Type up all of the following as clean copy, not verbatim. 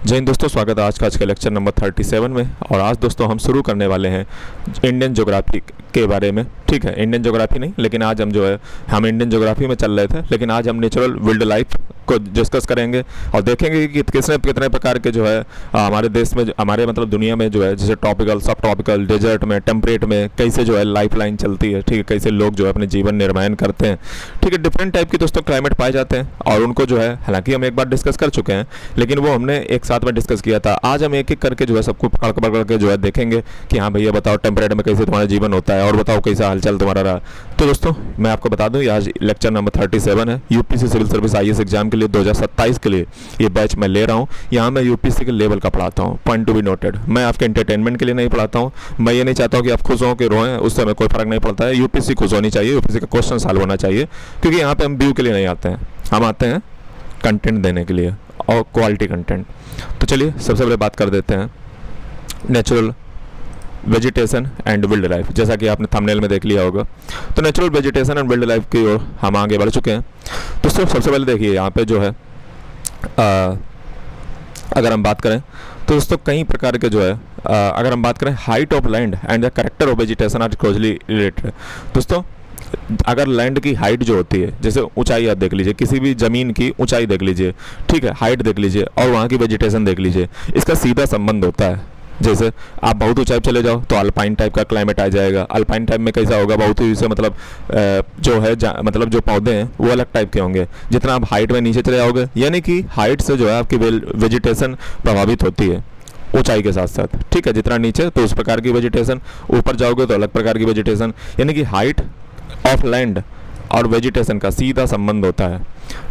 जय हिंद दोस्तों, स्वागत है आज के लेक्चर नंबर 37 में। और आज दोस्तों हम शुरू करने वाले हैं इंडियन ज्योग्राफी के बारे में। ठीक है, इंडियन ज्योग्राफी नहीं, लेकिन आज हम इंडियन ज्योग्राफी में चल रहे थे, लेकिन आज हम नेचुरल वाइल्ड लाइफ को डिस्कस करेंगे और देखेंगे कि कितने प्रकार के हमारे देश में, हमारे मतलब दुनिया में जैसे ट्रॉपिकल, सब ट्रॉपिकल, डेजर्ट में, टेम्परेट में कैसे लाइफ लाइन चलती है। ठीक है, कैसे लोग अपने जीवन निर्माण करते हैं। ठीक है, डिफरेंट टाइप की दोस्तों क्लाइमेट पाए जाते हैं और उनको हालांकि हम एक बार डिस्कस कर चुके हैं, लेकिन वो हमने एक साथ में डिस्कस किया था। आज हम एक एक करके सबको पकड़ के देखेंगे कि हाँ भैया बताओ टेम्परेट में कैसे तुम्हारा जीवन होता है और बताओ कैसा हालचाल तुम्हारा रहा। तो दोस्तों मैं आपको बता दूं, आज लेक्चर नंबर 37 है। UPSC civil service IAS exam के लिए 2027 के लिए ये बैच मैं ले रहा हूँ। यहाँ मैं यूपीसी के लेवल का पढ़ाता हूँ, पॉइंट टू बी नोटेड। मैं आपके एंटरटेनमेंट के लिए नहीं पढ़ाता हूँ। मैं ये नहीं चाहता हूँ कि आप खुश हों कि रोएं, उससे हमें कोई फर्क नहीं पड़ता है। यूपीसी खुश होनी चाहिए, यूपीसी का क्वेश्चन सॉल्व होना चाहिए, क्योंकि यहाँ पे हम व्यू के लिए नहीं आते हैं, हम आते हैं कंटेंट देने के लिए और क्वालिटी कंटेंट। तो चलिए सबसे पहले बात कर देते हैं natural vegetation and wild life. जैसा कि आपने थंबनेल में देख लिया होगा, तो natural vegetation and wild life की ओर हम आगे बढ़ चुके हैं। दोस्तों सबसे पहले देखिए यहाँ पे अगर हम बात करें तो दोस्तों कई प्रकार के अगर हम बात करें height of land and the character of vegetation are closely related. दोस्तों अगर लैंड की हाइट जो होती है, जैसे ऊंचाई आप देख लीजिए, किसी भी ज़मीन की ऊंचाई देख लीजिए, ठीक है, हाइट देख लीजिए और वहाँ की वेजिटेशन देख लीजिए, इसका सीधा संबंध होता है। जैसे आप बहुत ऊंचाई चले जाओ तो अल्पाइन टाइप का क्लाइमेट आ जाएगा। अल्पाइन टाइप में कैसा होगा, बहुत ही से मतलब जो पौधे हैं वो अलग टाइप के होंगे। जितना आप हाइट में नीचे चले जाओगे, यानी कि हाइट से आपकी वेजिटेशन प्रभावित होती है ऊंचाई के साथ साथ। ठीक है, जितना नीचे तो उस प्रकार की वेजिटेशन, ऊपर जाओगे तो अलग प्रकार की वेजिटेशन, यानी कि हाइट ऑफ लैंड और वेजिटेशन का सीधा संबंध होता है।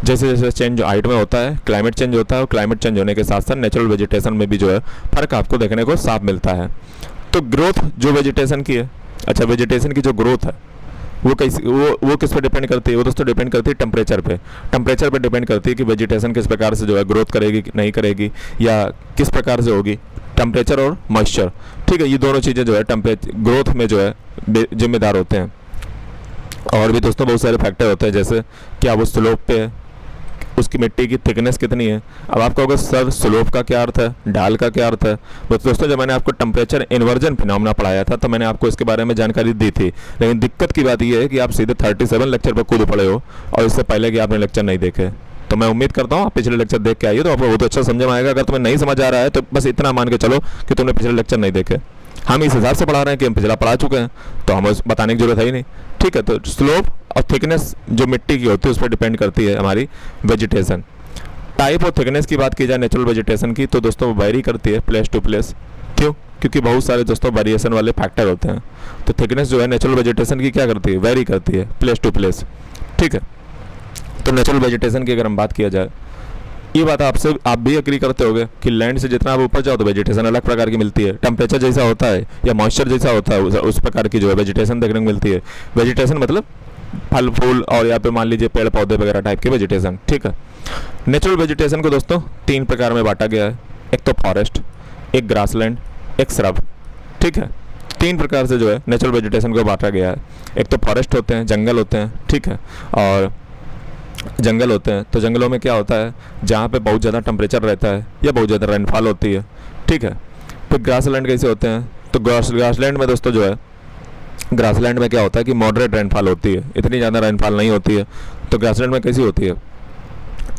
जैसे जैसे चेंज हाइट में होता है, क्लाइमेट चेंज होता है, और क्लाइमेट चेंज होने के साथ साथ नेचुरल वेजिटेशन में भी फर्क आपको देखने को साफ मिलता है। तो ग्रोथ जो वेजिटेशन की है, अच्छा वेजिटेशन की जो ग्रोथ है वो किस पे डिपेंड करती है? वो दोस्तों डिपेंड करती है टेम्परेचर पे डिपेंड करती है कि वेजिटेशन किस प्रकार से ग्रोथ करेगी नहीं करेगी, या किस प्रकार से होगी, टेम्परेचर और मॉइस्चर। ठीक है, ये दोनों चीज़ें टेम्परेचर ग्रोथ में जिम्मेदार होते हैं। और भी दोस्तों बहुत सारे फैक्टर होते हैं, जैसे क्या वो स्लोप पे है, उसकी मिट्टी की थिकनेस कितनी है। अब आप कहोगे सर स्लोप का क्या अर्थ है, ढाल का क्या अर्थ है? बस दोस्तों जब मैंने आपको टेम्परेचर इन्वर्जन फिनोमेना पढ़ाया था तो मैंने आपको इसके बारे में जानकारी दी थी, लेकिन दिक्कत की बात यह है कि आप सीधे 37 लेक्चर पर खुद पढ़े हो और इससे पहले कि आपने लेक्चर नहीं देखे। तो मैं उम्मीद करता हूँ आप पिछले लेक्चर देख के आइए तो आपको बहुत अच्छा समझ में आएगा। अगर तुम्हें नहीं समझ आ रहा है तो बस इतना मान के चलो कि तुमने पिछले लेक्चर नहीं देखे। हम इस हिसाब से पढ़ा रहे हैं कि हम पिछला पढ़ा चुके हैं, तो हमें बताने की जरूरत है ही नहीं। ठीक है, तो स्लोप और थिकनेस जो मिट्टी की होती है उस पर डिपेंड करती है हमारी वेजिटेशन। टाइप और थिकनेस की बात की जाए नेचुरल वेजिटेशन की, तो दोस्तों वेरी करती है प्लेस टू प्लेस। क्यों? क्योंकि बहुत सारे दोस्तों वेरिएशन वाले फैक्टर होते हैं। तो थिकनेस नेचुरल वेजिटेशन की क्या करती है, वेरी करती है प्लेस टू प्लेस। ठीक है, तो नेचुरल वेजिटेशन की अगर हम बात किया जाए, ये बात आप भी एग्री करते होगे कि लैंड से जितना आप ऊपर जाओ तो वेजिटेशन अलग प्रकार की मिलती है। टेम्परेचर जैसा होता है या मॉइस्चर जैसा होता है उस प्रकार की वेजिटेशन देखने को मिलती है। वेजिटेशन मतलब फल फूल और यहाँ पे मान लीजिए पेड़ पौधे वगैरह टाइप के वेजिटेशन। ठीक है, नेचुरल वेजिटेशन को दोस्तों 3 प्रकार में बांटा गया है। एक तो फॉरेस्ट, एक ग्रासलैंड, एक श्रब। ठीक है, 3 प्रकार से नेचुरल वेजिटेशन को बांटा गया है। एक तो फॉरेस्ट होते हैं, जंगल होते हैं। ठीक है, और जंगल होते हैं तो जंगलों में क्या होता है, जहाँ पे बहुत ज़्यादा टेम्परेचर रहता है या बहुत ज़्यादा रेनफॉल होती है। ठीक है, फिर ग्रासलैंड कैसे होते हैं, तो ग्रासलैंड में दोस्तों ग्रासलैंड में क्या होता है कि मॉडरेट रेनफॉल होती है, इतनी ज़्यादा रेनफॉल नहीं होती है। तो ग्रासलैंड में कैसी होती है?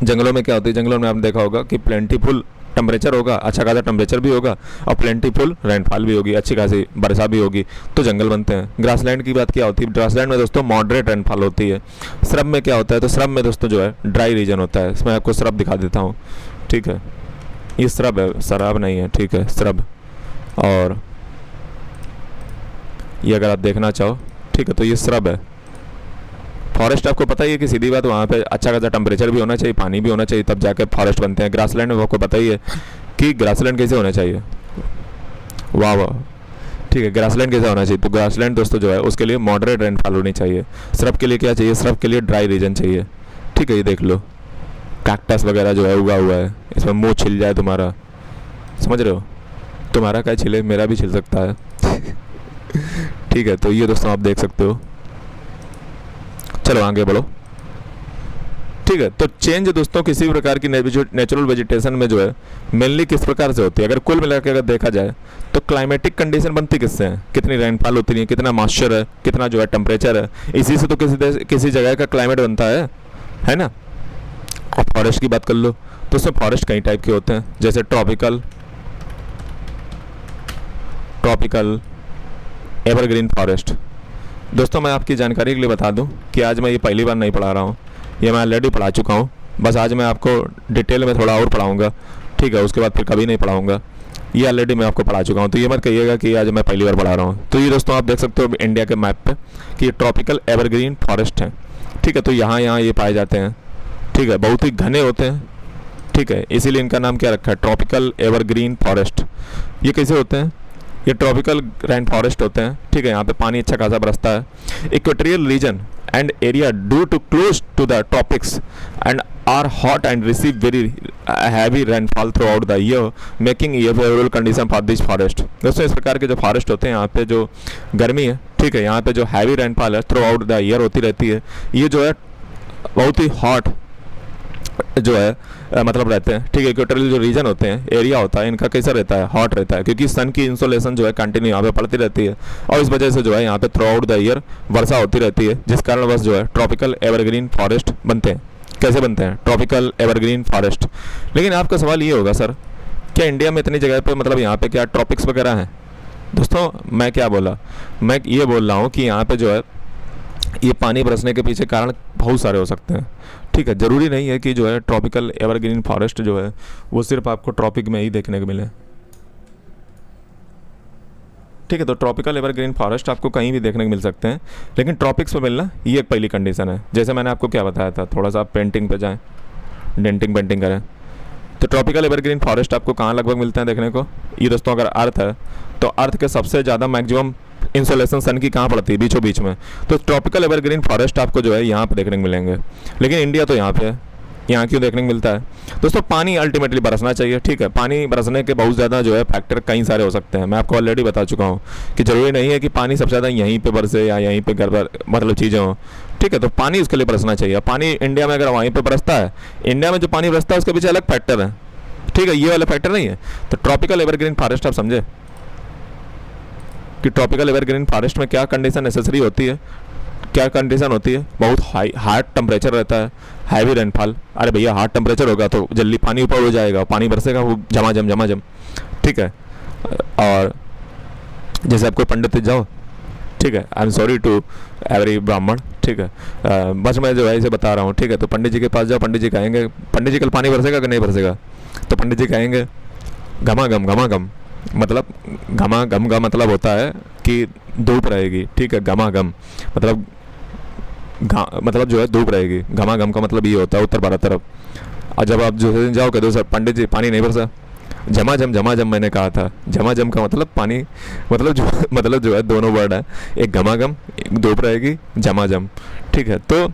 जंगलों में क्या होती है, जंगलों में आपने देखा होगा कि प्लेंटीफुल टेम्परेचर होगा, अच्छा खासा टेम्परेचर भी होगा और प्लेंटीफुल रेनफॉल भी होगी, अच्छी खासी वर्षा भी होगी, तो जंगल बनते हैं। ग्रासलैंड की बात क्या होती है, ग्रासलैंड में दोस्तों मॉडरेट रेनफॉल होती है। श्रब में क्या होता है, तो श्रब में दोस्तों ड्राई रीजन होता है। इसमें आपको श्रब दिखा देता हूँ। ठीक है, ये श्रब है, शराब नहीं है। ठीक है, श्रब। और ये अगर आप देखना चाहो, ठीक है, तो ये श्रब है। फॉरेस्ट आपको पता ही है कि सीधी बात वहाँ पे अच्छा खासा टेम्परेचर भी होना चाहिए, पानी भी होना चाहिए, तब जाके फॉरेस्ट बनते हैं। ग्रासलैंड में आपको पता ही है कि ग्रासलैंड कैसे होना चाहिए। वाह वाह, ठीक है, ग्रासलैंड कैसे होना चाहिए, तो ग्रासलैंड दोस्तों उसके लिए मॉडरेट रेनफॉल होनी चाहिए। श्रब के लिए क्या चाहिए, श्रब के लिए ड्राई रीजन चाहिए। ठीक है, ये देख लो कैक्टस वगैरह उगा हुआ है, इसमें मुँह छिल जाए तुम्हारा, समझ रहे हो? तुम्हारा क्या छिले, मेरा भी छिल सकता है। ठीक है, तो ये दोस्तों आप देख सकते हो। चलो आगे बढ़ो। ठीक है। तो चेंज दोस्तों किसी भी प्रकार की नेचुरल वेजिटेशन में जो है मेनली किस प्रकार से होती है, अगर कुल मिलाकर अगर देखा जाए तो क्लाइमेटिक कंडीशन बनती किससे है, कितनी रेनफॉल होती है, कितना मॉइस्चर है, कितना जो है टेम्परेचर है, इसी से तो किसी जगह का क्लाइमेट बनता है ना। और फॉरेस्ट की बात कर लो तो उसमें फॉरेस्ट कई टाइप के होते हैं, जैसे ट्रॉपिकल एवरग्रीन फॉरेस्ट। दोस्तों मैं आपकी जानकारी के लिए बता दूं कि आज मैं ये पहली बार नहीं पढ़ा रहा हूँ, ये मैं ऑलरेडी पढ़ा चुका हूँ, बस आज मैं आपको डिटेल में थोड़ा और पढ़ाऊँगा, ठीक है। उसके बाद फिर कभी नहीं पढ़ाऊँगा, ये ऑलरेडी मैं आपको पढ़ा चुका हूँ, तो ये मत कहिएगा कि आज मैं पहली बार पढ़ा रहा हूँ। तो ये दोस्तों आप देख सकते हो इंडिया के मैप पे कि ये ट्रॉपिकल एवरग्रीन फॉरेस्ट हैं, ठीक है। तो यहाँ ये पाए जाते हैं, ठीक है, बहुत ही घने होते हैं, ठीक है, इसीलिए इनका नाम क्या रखा है, ट्रॉपिकल एवरग्रीन फॉरेस्ट। ये कैसे होते हैं, ये ट्रॉपिकल रेन फॉरेस्ट होते हैं, ठीक है। यहाँ पे पानी अच्छा खासा बरसता है। Equatorial region and area due to close to the tropics and are hot and receive very heavy rainfall throughout the year making ये favourable condition for this forest. दोस्तों इस प्रकार के जो फॉरेस्ट होते हैं यहाँ पे जो गर्मी है, ठीक है, यहाँ पे जो हैवी रेनफॉल है थ्रू आउट द ईयर होती रहती है। ये जो है बहुत ही हॉट जो है मतलब रहते हैं, ठीक है। इक्वेटोरियल जो रीजन होते हैं, एरिया होता है, इनका कैसा रहता है, हॉट रहता है, क्योंकि सन की इंसोलेशन जो है कंटिन्यू यहाँ पे पड़ती रहती है और इस वजह से जो है यहाँ पे थ्रू आउट द ईयर वर्षा होती रहती है, जिस कारण बस जो है ट्रॉपिकल एवरग्रीन फॉरेस्ट बनते हैं। कैसे बनते हैं ट्रॉपिकल एवरग्रीन फॉरेस्ट। लेकिन आपका सवाल ये होगा सर, क्या इंडिया में इतनी जगह पे मतलब यहाँ पे क्या ट्रॉपिक्स वगैरह हैं? दोस्तों मैं क्या बोला, मैं ये बोल रहा हूँ कि यहाँ पे जो है ये पानी बरसने के पीछे कारण बहुत सारे हो सकते हैं, ठीक है। ज़रूरी नहीं है कि जो है ट्रॉपिकल एवरग्रीन फॉरेस्ट जो है वो सिर्फ आपको ट्रॉपिक में ही देखने को मिले, ठीक है। तो ट्रॉपिकल एवरग्रीन फॉरेस्ट आपको कहीं भी देखने को मिल सकते हैं, लेकिन ट्रॉपिक्स में मिलना ये एक पहली कंडीशन है। जैसे मैंने आपको क्या बताया था, थोड़ा सा आप पेंटिंग पे जाएँ, पेंटिंग करें, तो ट्रॉपिकल एवरग्रीन फॉरेस्ट आपको कहाँ लगभग मिलते हैं देखने को। ये दोस्तों अगर अर्थ है तो अर्थ के सबसे ज़्यादा मैक्सिमम इंसोलेशन सन की कहाँ पड़ती है, बीचों बीच में, तो ट्रॉपिकल एवरग्रीन फॉरेस्ट आपको जो है यहाँ पे देखने को मिलेंगे। लेकिन इंडिया तो यहाँ पे है, यहाँ क्यों देखने को मिलता है दोस्तों, पानी अल्टीमेटली बरसना चाहिए, ठीक है। पानी बरसने के बहुत ज़्यादा जो है फैक्टर कई सारे हो सकते हैं, मैं आपको ऑलरेडी बता चुका हूँ कि ज़रूरी नहीं है कि पानी सबसे ज़्यादा यहीं पे बरसे या यहीं पे घर पर मतलब चीज़ें हों, ठीक है। तो पानी उसके लिए बरसना चाहिए। पानी इंडिया में अगर वहीं पर बरसता है, इंडिया में जो पानी बरसता है उसके पीछे अलग फैक्टर है, ठीक है, ये वाला फैक्टर नहीं है। तो ट्रॉपिकल एवरग्रीन फॉरेस्ट आप समझे कि ट्रॉपिकल एवरग्रीन फॉरेस्ट में क्या कंडीशन नेसेसरी होती है, क्या कंडीशन होती है, बहुत हार्ड टेम्परेचर रहता है, हैवी रेनफॉल। अरे भैया हार्ड टेम्परेचर होगा तो जल्दी पानी ऊपर हो जाएगा, पानी बरसेगा वो झमाझम, ठीक है। और जैसे आप कोई पंडित जाओ, ठीक है, I am sorry to every Brahmin, ठीक है, बस मैं जो है इसे बता रहा हूँ, ठीक है। तो पंडित जी के पास जाओ, पंडित जी कहेंगे, पंडित जी कल पानी बरसेगा कि नहीं बरसेगा, तो पंडित जी कहेंगे घमाघम, मतलब घमाघम का मतलब होता है कि धूप रहेगी, ठीक है। घमाघम मतलब जो है धूप रहेगी, घमाघम का मतलब ये होता है उत्तर भारत तरफ। और जब आप जो दिन जाओ कहते हो सर पंडित जी पानी नहीं बरसा, झमाझम मैंने कहा था, झमाझम का मतलब पानी मतलब जो है दोनों वर्ड है, एक घमाघम, एक धूप रहेगी, झमाझम, ठीक है। तो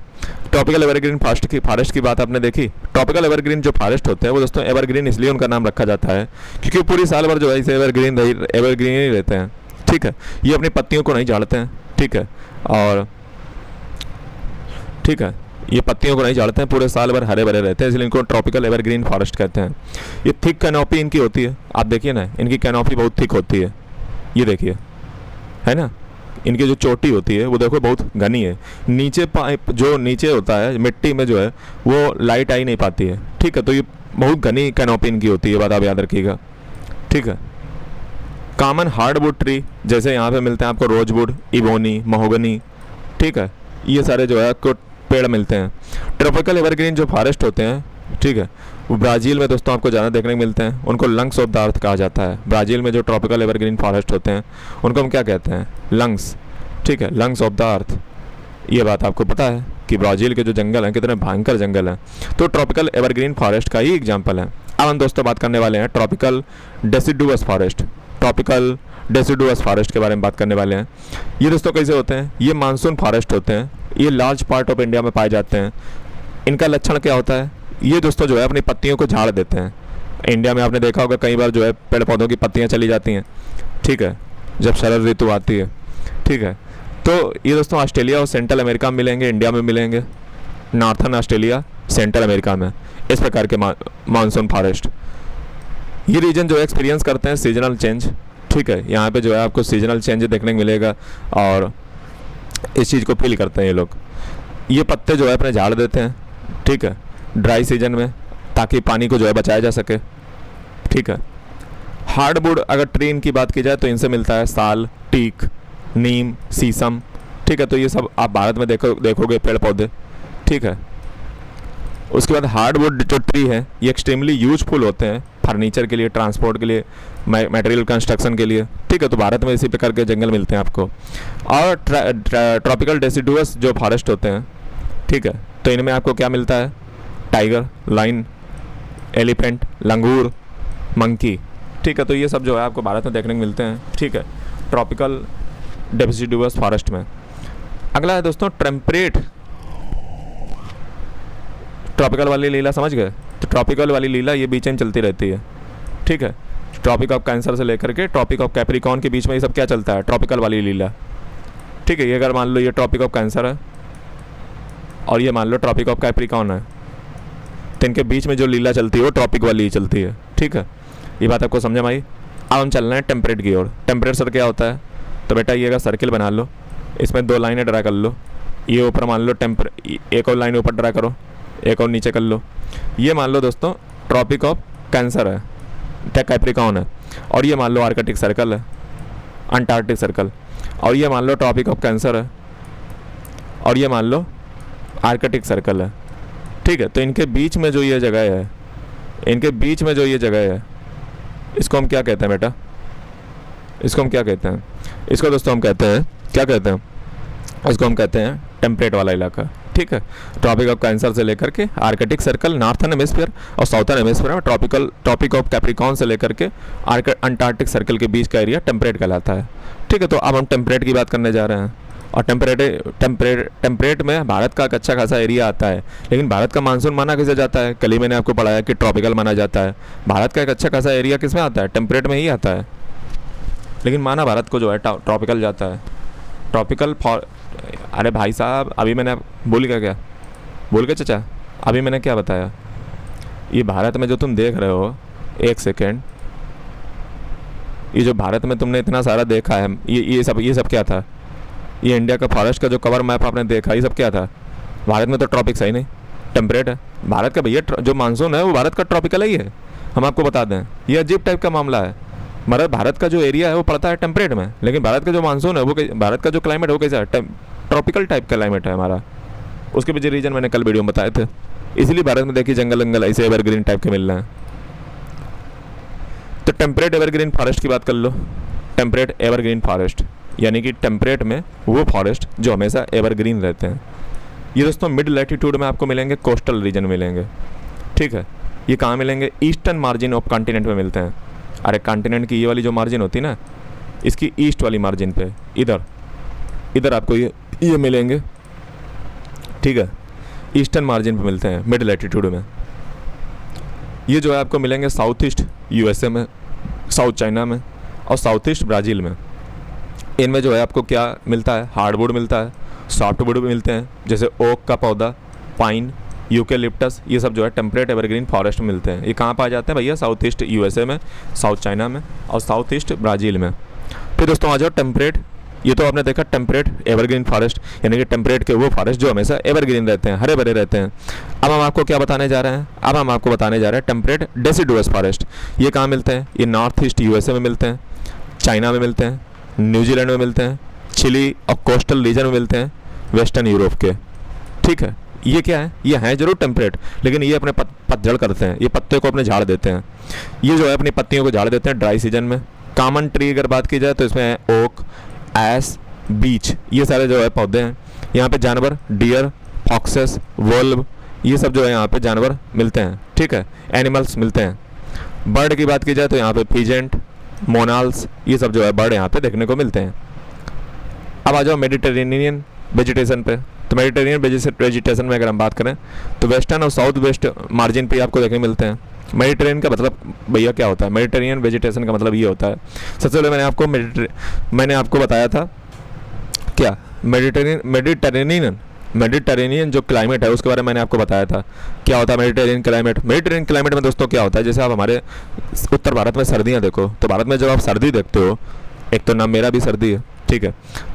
ट्रॉपिकल एवरग्रीन फॉरेस्ट की बात आपने देखी। ट्रॉपिकल एवरग्रीन जो फॉरेस्ट होते हैं वो दोस्तों एवरग्रीन इसलिए उनका नाम रखा जाता है क्योंकि पूरी साल भर जो है इसे एवरग्रीन ही रहते हैं, ठीक है। ये अपनी पत्तियों को नहीं झाड़ते हैं, ठीक है, और ठीक है, ये पत्तियों को नहीं झाड़ते हैं, पूरे साल भर हरे भरे रहते हैं, इसलिए इनको ट्रॉपिकल एवरग्रीन फॉरेस्ट कहते हैं। ये थिक कैनोपी इनकी होती है, आप देखिए ना, इनकी कैनोपी बहुत थिक होती है, ये देखिए, है ना। इनकी जो चोटी होती है वो देखो बहुत घनी है, नीचे पाइप जो नीचे होता है मिट्टी में जो है वो लाइट आ ही नहीं पाती है, ठीक है। तो ये बहुत घनी कैनोपी इनकी होती है, बात आप याद रखिएगा, ठीक है। कॉमन हार्डवुड ट्री जैसे यहाँ पे मिलते हैं आपको रोजवुड, इबोनी, महोगनी, ठीक है, ये सारे जो है आपको पेड़ मिलते हैं। ट्रॉपिकल एवरग्रीन जो फॉरेस्ट होते हैं, ठीक है, वो ब्राज़ील में दोस्तों आपको ज़्यादा देखने को मिलते हैं, उनको लंग्स ऑफ द अर्थ कहा जाता है। ब्राज़ील में जो ट्रॉपिकल एवरग्रीन फॉरेस्ट होते हैं उनको हम क्या कहते हैं, लंग्स, ठीक है, लंग्स ऑफ द अर्थ। ये बात आपको पता है कि ब्राज़ील के जो जंगल हैं कितने भयंकर जंगल हैं, तो ट्रॉपिकल एवरग्रीन फॉरेस्ट का ही एग्जाम्पल है। अब हम दोस्तों बात करने वाले हैं tropical deciduous forest. Tropical deciduous forest के बारे में बात करने वाले हैं। ये दोस्तों कैसे होते हैं, ये मानसून फॉरेस्ट होते हैं, ये लार्ज पार्ट ऑफ इंडिया में पाए जाते हैं। इनका लक्षण क्या होता है, ये दोस्तों जो है अपनी पत्तियों को झाड़ देते हैं। इंडिया में आपने देखा होगा कई बार जो है पेड़ पौधों की पत्तियां चली जाती हैं, ठीक है, जब शरद ऋतु आती है, ठीक है। तो ये दोस्तों ऑस्ट्रेलिया और सेंट्रल अमेरिका में मिलेंगे, इंडिया में मिलेंगे, नॉर्थन ऑस्ट्रेलिया, सेंट्रल अमेरिका में, इस प्रकार के मानसून फॉरेस्ट। ये रीजन जो है एक्सपीरियंस करते हैं सीजनल चेंज, ठीक है। यहाँ पे जो है आपको सीजनल चेंज देखने को मिलेगा और इस चीज़ को फील करते हैं ये लोग। ये पत्ते जो है अपने झाड़ देते हैं, ठीक है, ड्राई सीजन में, ताकि पानी को जो है बचाया जा सके, ठीक है। हार्डवुड अगर ट्री इनकी बात की जाए तो इनसे मिलता है साल, टीक, नीम, शीशम, ठीक है। तो ये सब आप भारत में देखोगे पेड़ पौधे, ठीक है। उसके बाद हार्डवुड जो ट्री है ये एक्सट्रीमली यूजफुल होते हैं फर्नीचर के लिए, ट्रांसपोर्ट के लिए, मटेरियल कंस्ट्रक्शन के लिए, ठीक है। तो भारत में इसी प्रकार के जंगल मिलते हैं आपको। और ट्रॉपिकल डेसिडुअस जो फॉरेस्ट होते हैं, ठीक है, तो इनमें आपको क्या मिलता है, टाइगर, लाइन, एलिफेंट, लंगूर, मंकी, ठीक है। तो ये सब जो है आपको भारत में देखने को मिलते हैं, ठीक है, ट्रॉपिकल डेसिडुअस फॉरेस्ट में। अगला है दोस्तों टेम्परेट। ट्रॉपिकल वाली लीला समझ गए? तो ट्रॉपिकल वाली लीला ये बीच में चलती रहती है, ठीक है। ट्रॉपिक ऑफ कैंसर से लेकर के ट्रॉपिक ऑफ कैप्रिकॉर्न के बीच में ये सब क्या चलता है, ट्रॉपिकल वाली लीला, ठीक है। ये अगर मान लो ये ट्रॉपिक ऑफ कैंसर है और ये मान लो ट्रॉपिक ऑफ कैप्रिकॉर्न है, तो इनके बीच में जो लीला चलती है वो ट्रॉपिक वाली ही चलती है, ठीक है। ये बात आपको समझ में आई? अब हम चल रहे हैं टेम्परेट की ओर। टेम्परेट सर क्या होता है? तो बेटा ये अगर सर्किल बना लो, इसमें 2 लाइनें ड्रा कर लो, ये ऊपर मान लो एक और लाइन ऊपर ड्रा करो, एक और नीचे कर लो। ये मान लो दोस्तों ट्रॉपिक ऑफ कैंसर है, कैप्रिकॉर्न है, और ये मान लो आर्कटिक सर्कल है, अंटार्कटिक सर्कल, और ये मान लो ट्रॉपिक ऑफ कैंसर है, और ये मान लो आर्कटिक सर्कल है, ठीक है। तो इनके बीच में जो ये जगह है, इनके बीच में जो ये जगह है, इसको हम क्या कहते हैं बेटा? इसको हम क्या कहते हैं? इसको दोस्तों हम कहते हैं, क्या कहते हैं? इसको हम कहते हैं टेम्परेट वाला इलाका, ठीक है। ट्रॉपिक ऑफ कैंसर से लेकर के आर्कटिक सर्कल नॉर्थर्न हेमिस्फीयर और साउथर्न हेमिस्फीयर में ट्रॉपिक ऑफ कैप्रिकॉर्न से लेकर के अंटार्कटिक सर्कल के बीच का एरिया टेम्परेट कहलाता है, ठीक है। तो अब हम टेम्परेट की बात करने जा रहे हैं। और टेम्परेट में भारत का एक अच्छा खासा एरिया आता है, लेकिन भारत का मानसून माना किसे जाता है? कल ही मैंने आपको पढ़ाया कि ट्रॉपिकल माना जाता है। भारत का एक अच्छा खासा एरिया किस में आता है? टेम्परेट में ही आता है, लेकिन माना भारत को जो है ट्रॉपिकल जाता है। ट्रॉपिकल अरे भाई साहब, अभी मैंने भूल गया चाचा, अभी मैंने क्या बताया? ये भारत में जो तुम देख रहे हो, एक सेकेंड, ये जो भारत में तुमने इतना सारा देखा है, ये सब क्या था? ये इंडिया का फॉरेस्ट का जो कवर मैप आपने देखा, ये सब क्या था? भारत में तो ट्रॉपिक्स है ही नहीं, टेम्परेट है। भारत का भैया जो मानसून है वो भारत का ट्रॉपिकल ही है, हम आपको बता दें। ये अजीब टाइप का मामला है। मगर भारत का जो एरिया है वो पड़ता है टेम्परेट में, लेकिन भारत का जो मानसून है वो भारत का जो क्लाइमेट है वो कैसा है? ट्रॉपिकल टाइप का क्लाइमेट है हमारा। उसके पीछे रीजन मैंने कल वीडियो में बताए थे। इसलिए भारत में देखिए जंगल ऐसे एवरग्रीन टाइप के मिल रहे हैं। तो टेम्परेट एवरग्रीन फॉरेस्ट की बात कर लो। टेम्परेट एवरग्रीन फॉरेस्ट यानी कि टेम्परेट में वो फॉरेस्ट जो हमेशा एवरग्रीन रहते हैं। ये दोस्तों मिड लैटिट्यूड में आपको मिलेंगे, कोस्टल रीजन मिलेंगे, ठीक है। ये कहाँ मिलेंगे? ईस्टर्न मार्जिन ऑफ कॉन्टिनेंट में मिलते हैं। अरे कॉन्टिनेंट की ये वाली जो मार्जिन होती है ना, इसकी ईस्ट वाली मार्जिन पे इधर आपको ये मिलेंगे, ठीक है। ईस्टर्न मार्जिन पे मिलते हैं मिड लैटिट्यूड में। ये जो है आपको मिलेंगे साउथ ईस्ट यूएसए में, साउथ चाइना में और साउथ ईस्ट ब्राज़ील में। इनमें जो है आपको क्या मिलता है? हार्डवुड मिलता है, सॉफ्टवुड भी मिलते हैं, जैसे ओक का पौधा, पाइन, यूकेलिप्टस, ये सब जो है टेम्परेट एवरग्रीन फॉरेस्ट में मिलते हैं। ये कहाँ पाए जाते हैं भैया? साउथ ईस्ट यूएसए में, साउथ चाइना में और साउथ ईस्ट ब्राज़ील में। फिर दोस्तों आ जाओ टेम्परेट। ये तो आपने देखा टेम्परेट एवरग्रीन फॉरेस्ट, यानी कि टेम्परेट के वो फॉरेस्ट जो हमेशा एवरग्रीन रहते हैं, हरे भरे रहते हैं। अब हम आपको क्या बताने जा रहे हैं? अब हम आपको बताने जा रहे हैं टेम्परेट डेसिडुअस फॉरेस्ट। ये कहाँ मिलते हैं? ये नॉर्थ ईस्ट यूएसए में मिलते हैं, चाइना में मिलते हैं, न्यूजीलैंड में मिलते हैं, चिली और कोस्टल रीजन में मिलते हैं, वेस्टर्न यूरोप के, ठीक है। ये क्या है? ये हैं जरूर टेम्परेट, लेकिन ये अपने पतझड़ करते हैं, ये पत्ते को अपने झाड़ देते हैं। ये जो है अपनी पत्तियों को झाड़ देते हैं ड्राई सीजन में। कॉमन ट्री अगर बात की जाए तो इसमें है ओक, एस, बीच, ये सारे जो है पौधे हैं। यहाँ पे जानवर डियर, फॉक्सेस, वोल्व, ये सब जो है यहाँ पे जानवर मिलते हैं, ठीक है, एनिमल्स मिलते हैं। बर्ड की बात की जाए तो यहाँ पे पीजेंट, मोनाल्स, ये सब जो है बर्ड यहाँ पे देखने को मिलते हैं। अब आ जाओ मेडिटेरेनियन वेजिटेशन पे। तो मेडिटेरियन वेजिटेशन में अगर हम बात करें तो वेस्टर्न और साउथ वेस्ट मार्जिन पे आपको देखने मिलते हैं। मेडिटेरियन का मतलब भैया क्या होता है? मेडिटेरियन वेजिटेशन का मतलब ये होता है, सबसे पहले मैंने आपको बताया था क्या? मेडिटेरेनियन मेडिटेरेनियन जो क्लाइमेट है उसके बारे में मैंने आपको बताया था। क्या होता है मेडिटेरेनियन क्लाइमेट? मेडिटेरेनियन क्लाइमेट में दोस्तों क्या होता है, जैसे आप हमारे उत्तर भारत में सर्दियाँ देखो, तो भारत में जब आप सर्दी देखते हो, एक तो नाम मेरा भी सर्दी है, ठीक है,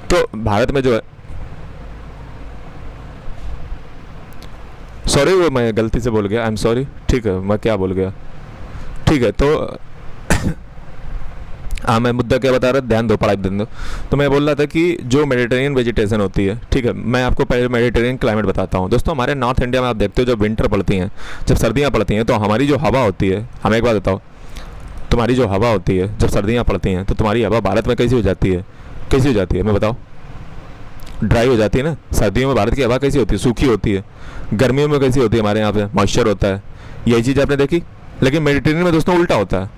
तो भारत में जो है, सॉरी वो मैं गलती से बोल गया, आई एम सॉरी, ठीक है, मैं क्या बोल गया, ठीक है, तो हाँ मैं मुद्दा क्या बता रहा था, ध्यान दो, पढ़ाई ध्यान दो। तो मैं बोल रहा था कि जो मेडिटेरेनियन वेजिटेशन होती है, ठीक है, मैं आपको पहले मेडिटेरेनियन क्लाइमेट बताता हूँ। दोस्तों हमारे नॉर्थ इंडिया में आप देखते हो जब विंटर पड़ती हैं, जब सर्दियाँ पड़ती हैं, तो हमारी जो हवा होती है, हमें एक बात बताओ, तुम्हारी जो हवा होती है जब सर्दियाँ पड़ती हैं, तो तुम्हारी हवा भारत में कैसी हो जाती है? कैसी हो जाती है मैं बताओ? ड्राई हो जाती है ना। सर्दियों में भारत की हवा कैसी होती है? सूखी होती है। गर्मियों में कैसी होती है? हमारे यहाँ पे मॉइस्चर होता है। यही चीज़ आपने देखी। लेकिन मेडिटेरेनियन में दोस्तों उल्टा होता है।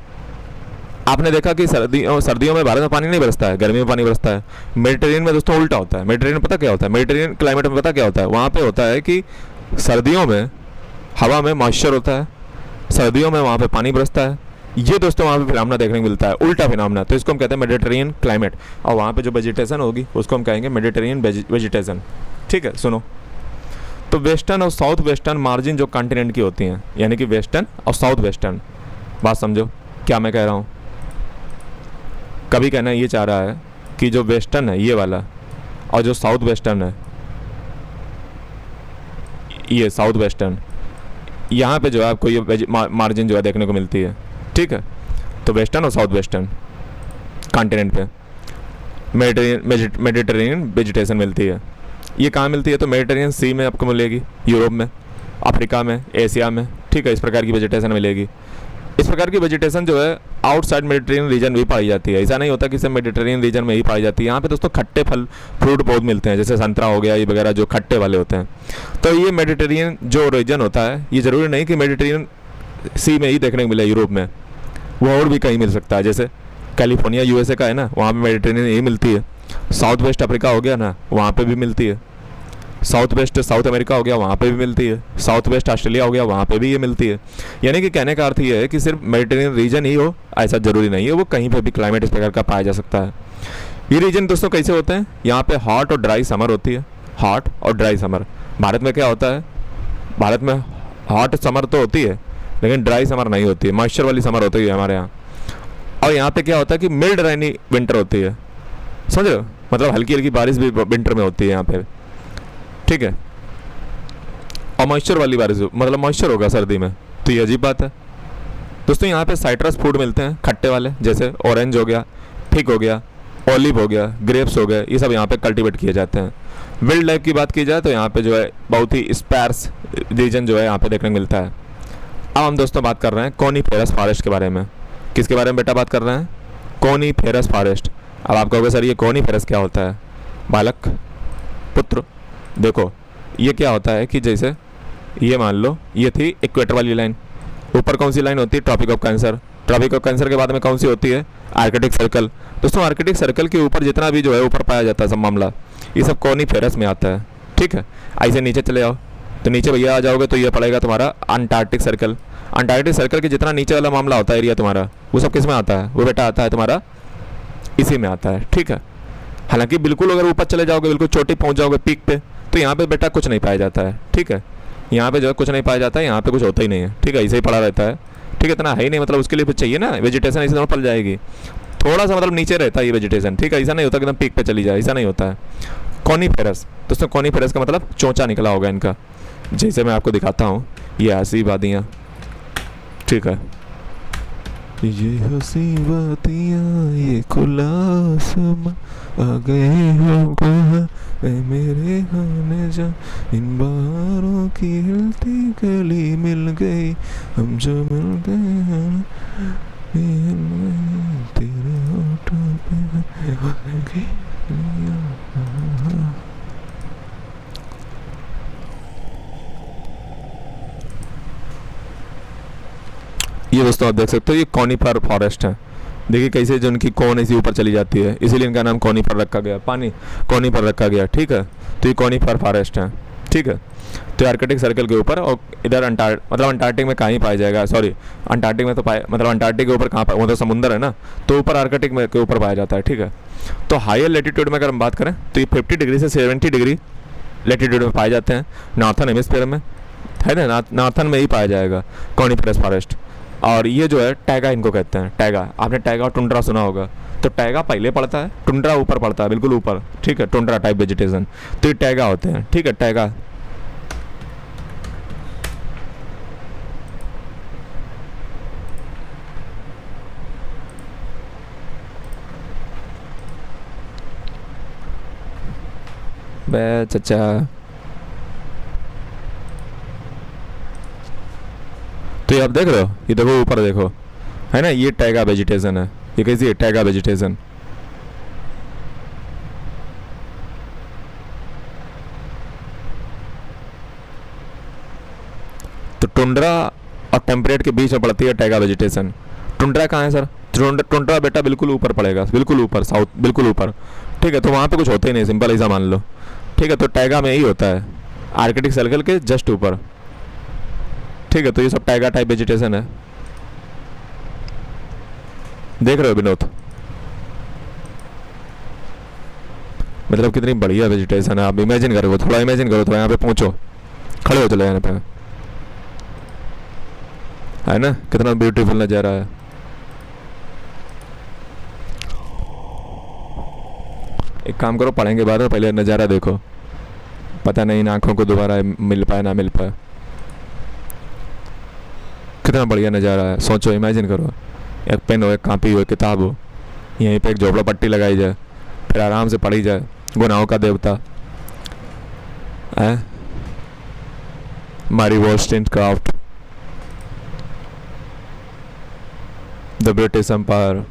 आपने देखा कि सर्दियों में भारत में पानी नहीं बरसता है, गर्मी में पानी बरसता है। मेडिटेरेनियन में दोस्तों उल्टा होता है। मेडिटेरेनियन पता क्या होता है? मेडिटेरेनियन क्लाइमेट में पता क्या होता है? वहाँ पे होता है कि सर्दियों में हवा में मॉइस्चर होता है, सर्दियों में वहाँ पे पानी बरसता है। ये दोस्तों वहाँ पे फिनोमेना देखने को मिलता है, उल्टा फिनोमेना। तो इसको हम कहते हैं मेडिटेरेनियन क्लाइमेट। और वहाँ पे जो वेजिटेशन होगी उसको हम कहेंगे मेडिटेरेनियन वेजिटेशन। ठीक है, सुनो। तो वेस्टर्न और साउथ वेस्टर्न मार्जिन जो कॉन्टिनेंट की होती हैं, यानी कि वेस्टर्न और साउथ वेस्टर्न, बात समझो क्या मैं कह रहा हूँ। कभी कहना ये चाह रहा है कि जो वेस्टर्न है ये वाला, और जो साउथ वेस्टर्न है ये साउथ वेस्टर्न, यहाँ पे जो है आपको ये मार्जिन जो है देखने को मिलती है। ठीक है, तो वेस्टर्न और साउथ वेस्टर्न कॉन्टिनेंट पे मेडिटेरेनियन वेजिटेशन मिलती है। ये कहाँ मिलती है? तो मेडिटेरेनियन सी में आपको मिलेगी, यूरोप में, अफ्रीका में, एशिया में। ठीक है, इस प्रकार की वेजिटेशन मिलेगी। इस प्रकार की वेजिटेशन जो है आउटसाइड मेडिटेरेनियन रीजन भी पाई जाती है। ऐसा नहीं होता कि सिर्फ मेडिटेरेनियन रीजन में ही पाई जाती है। यहाँ पे दोस्तों खट्टे फल फ्रूट बहुत मिलते हैं, जैसे संतरा हो गया, ये वगैरह जो खट्टे वाले होते हैं। तो ये मेडिटेरेनियन जो रीजन होता है, ये ज़रूरी नहीं कि मेडिटेरेनियन सी में ही देखने को मिले, यूरोप में, वो और भी कहीं मिल सकता है। जैसे कैलिफोर्निया यूएसए का है ना, वहाँ पे मेडिटेरेनियन यही मिलती है। साउथ वेस्ट अफ्रीका हो गया ना, वहाँ पे भी मिलती है। साउथ वेस्ट साउथ अमेरिका हो गया, वहाँ पे भी मिलती है। साउथ वेस्ट ऑस्ट्रेलिया हो गया, वहाँ पे भी ये मिलती है। यानी कि कहने का अर्थ ये है कि सिर्फ मेडिटेरेनियन रीजन ही हो ऐसा ज़रूरी नहीं है, वो कहीं पे भी क्लाइमेट इस प्रकार का पाया जा सकता है। ये रीजन दोस्तों कैसे होते हैं? यहाँ पे हॉट और ड्राई समर होती है। हॉट और ड्राई समर। भारत में क्या होता है? भारत में हॉट समर तो होती है, लेकिन ड्राई समर नहीं होती है, मॉइस्चर वाली समर होती है हमारे यहाँ। और यहाँ पे क्या होता है कि मिल्ड रेनी विंटर होती है, समझ रहे हो? मतलब हल्की हल्की बारिश भी विंटर में होती है यहाँ पे। ठीक है, और मॉइस्चर वाली बारिश, मतलब मॉइस्चर होगा सर्दी में, तो ये अजीब बात है। दोस्तों यहाँ पे साइट्रस फ्रूट मिलते हैं खट्टे वाले, जैसे ऑरेंज हो गया, फिग हो गया, ऑलिव हो गया, ग्रेप्स हो गए, ये सब यहाँ पे कल्टीवेट किए जाते हैं। विल्ड लाइफ की बात की जाए तो यहाँ पे जो है बहुत ही स्पार्स रीजन जो है यहाँ पे देखने को मिलता है। अब हम दोस्तों बात कर रहे हैं कोनीफेरस फॉरेस्ट के बारे में। किसके बारे में बेटा बात कर रहे हैं? Coniferous forest. अब आप कहोगे सर ये कोनीफेरस क्या होता है? बालक पुत्र, देखो ये क्या होता है कि जैसे ये मान लो ये थी इक्वेटर वाली लाइन, ऊपर कौन सी लाइन होती है? Tropic of cancer. Tropic of cancer के बाद में कौन सी होती है? Arctic circle. दोस्तों आर्कटिक सर्कल के ऊपर जितना भी जो है ऊपर पाया जाता है सब मामला, ये सब कोनीफेरस में आता है। ठीक है, ऐसे नीचे चले जाओ तो नीचे भैया आ जाओगे तो ये पड़ेगा तुम्हारा अंटार्कटिक सर्कल। अंटार्कटिक सर्कल के जितना नीचे वाला मामला होता है एरिया तुम्हारा, वो सब किस में आता है? वो बेटा आता है तुम्हारा इसी में आता है। ठीक है, हालांकि बिल्कुल अगर ऊपर चले जाओगे, बिल्कुल चोटी पहुंच जाओगे पीक पे, तो यहाँ पे बेटा कुछ नहीं पाया जाता है। ठीक है, यहाँ पे जो है कुछ नहीं पाया जाता है, यहाँ पे कुछ होता ही नहीं है। ठीक है, ऐसे ही पड़ा रहता है। ठीक है, इतना है ही नहीं, मतलब उसके लिए कुछ चाहिए ना, वेजिटेशन ऐसे पल जाएगी थोड़ा सा, मतलब नीचे रहता है ये वेजिटेशन। ठीक है, ऐसा नहीं होता कि एकदम पीक पे चली जाए, ऐसा नहीं होता है। कोनीफेरस दोस्तों, कोनीफेरस का मतलब चोंचा निकला होगा इनका, जैसे मैं आपको दिखाता हूँ, ये ऐसी वादियाँ। ठीक है, ये हंसी वादियाँ, ये खुला आसमां, आ गए हो कहाँ ऐ मेरे आने जा, इन बहारों की हिलती गली मिल गई, हम जो मिल गए हैं तेरे होठों पे। ये दोस्तों आप देख सकते हो, ये कॉनीफर फॉरेस्ट है। देखिए कैसे जो उनकी कौन ऐसी ऊपर चली जाती है, इसीलिए इनका नाम कॉनीफर रखा गया, पानी कॉनीफर रखा गया। ठीक है, तो ये कॉनीफर फॉरेस्ट है। ठीक है, तो आर्कटिक सर्कल के ऊपर, और इधर मतलब अंटार्कटिक में कहाँ ही पाया जाएगा, सॉरी अंटार्कटिक में तो पाया, मतलब अंटार्कटिक के ऊपर कहाँ पाया, वो तो समुंदर है ना, तो ऊपर आर्कटिक में के ऊपर पाया जाता है। ठीक है, तो हायर लेटीट्यूड में अगर हम बात करें तो ये 50 डिग्री से 70 डिग्री लेटीट्यूड में पाए जाते हैं, नॉर्थन हेमिस्फीयर में, है ना, नॉर्थन में ही पाया जाएगा कॉनिफरस फॉरेस्ट। और ये जो है टैगा इनको कहते हैं, टैगा। आपने टैगा और टुंड्रा सुना होगा, तो टैगा पहले पड़ता है, टुंड्रा ऊपर पड़ता है, बिल्कुल ऊपर, ठीक है, टुंड्रा टाइप वेजिटेशन, तो ये टैगा होते हैं, ठीक है, टैगा। बे चचा, तो ये आप देख रहे हो, ये देखो ऊपर देखो, है ना, ये टैगा वेजिटेशन है, ये कैसी है, टैगा वेजिटेशन। तो टुंड्रा और टेम्परेट के बीच में पड़ती है टैगा वेजिटेशन। टुंड्रा कहाँ है सर? टुंड्रा बेटा बिल्कुल ऊपर पड़ेगा, बिल्कुल ऊपर, साउथ, बिल्कुल ऊपर, ठीक है, तो वहाँ पे कुछ होते ही नहीं, सिंपल ऐसा मान लो, ठीक है। तो टैगा में यही होता है, आर्कटिक सर्कल के जस्ट ऊपर, ठीक है। तो ये सब टैगा टाइप वेजिटेशन है, देख रहे हो विनोद, मतलब कितनी बढ़िया वेजिटेशन है। आप इमेजिन करो, थोड़ा इमेजिन करो, थोड़ा यहाँ पे पहुँचो, खड़े हो चलो यहाँ पे, है ना, कितना ब्यूटीफुल नज़ारा है। एक काम करो, पढ़ेंगे बाद में, पहले नज़ारा देखो, पता नहीं इन आँखों को दोबारा मिल पाए ना मिल पाए। कितना बढ़िया नज़ारा है, सोचो, इमेजिन करो, एक पेन हो, एक कापी हो, एक किताब हो, यहीं पे एक झोपड़ा पट्टी लगाई जाए, फिर आराम से पढ़ी जाए, गुनाहों का देवता है मारी वॉलस्टोनक्राफ्ट, द ब्रिटिश एम्पायर।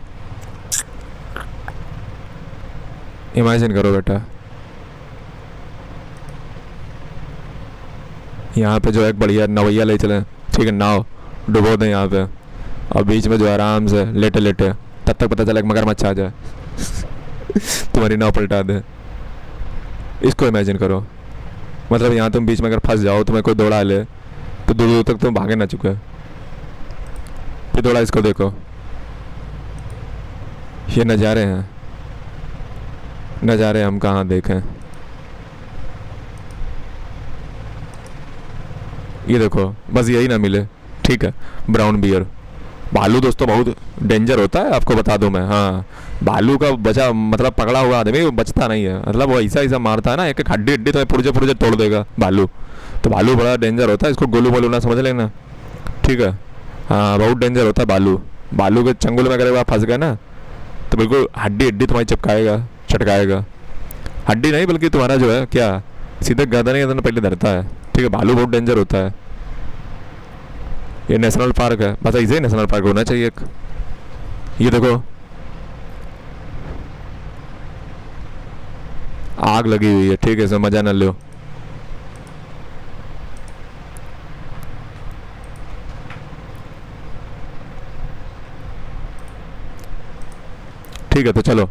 इमेजिन करो बेटा, यहाँ पे जो एक बढ़िया नवैया ले चले, ठीक है, नाव डुबो दें यहाँ पे, और बीच में जो आराम से लेटे लेटे, तब तक पता चला मगरमच्छ आ जाए तुम्हारी नाव पलटा दे। इसको इमेजिन करो, मतलब यहाँ तुम बीच में अगर फंस जाओ, तुम्हें कोई दौड़ा ले, तो दूर दूर तक तुम भागे ना चुके, फिर दौड़ा। इसको देखो, ये नज़ारे हैं, नज़ारे हम कहाँ देखें। ये देखो, बस यही ना मिले, ठीक है, ब्राउन बियर। भालू दोस्तों बहुत डेंजर होता है, आपको बता दूं मैं, हाँ, भालू का बचा मतलब पकड़ा हुआ आदमी वो बचता नहीं है, मतलब वो ऐसा ऐसा मारता है ना, एक एक हड्डी हड्डी तो पुर्जे पुर्जे तोड़ देगा भालू। तो भालू बड़ा डेंजर होता है, इसको गोलू बोलू ना समझ लेना, ठीक है, हाँ, बहुत डेंजर होता है भालू। भालू के चंगुल में अगर आप फंस गए ना, तो बिल्कुल हड्डी हड्डी तुम्हारी चिपकाएगा, चटकाएगा, हड्डी नहीं बल्कि तुम्हारा जो है क्या, सीधे गर्दन ही गर्दन पहले धरता है, ठीक है। भालू बहुत डेंजर होता है। ये नेशनल पार्क है, बस ऐसे ही नेशनल पार्क होना चाहिए एक। ये देखो, आग लगी हुई है, ठीक है, इसमें मजा न लो। ठीक है, तो चलो,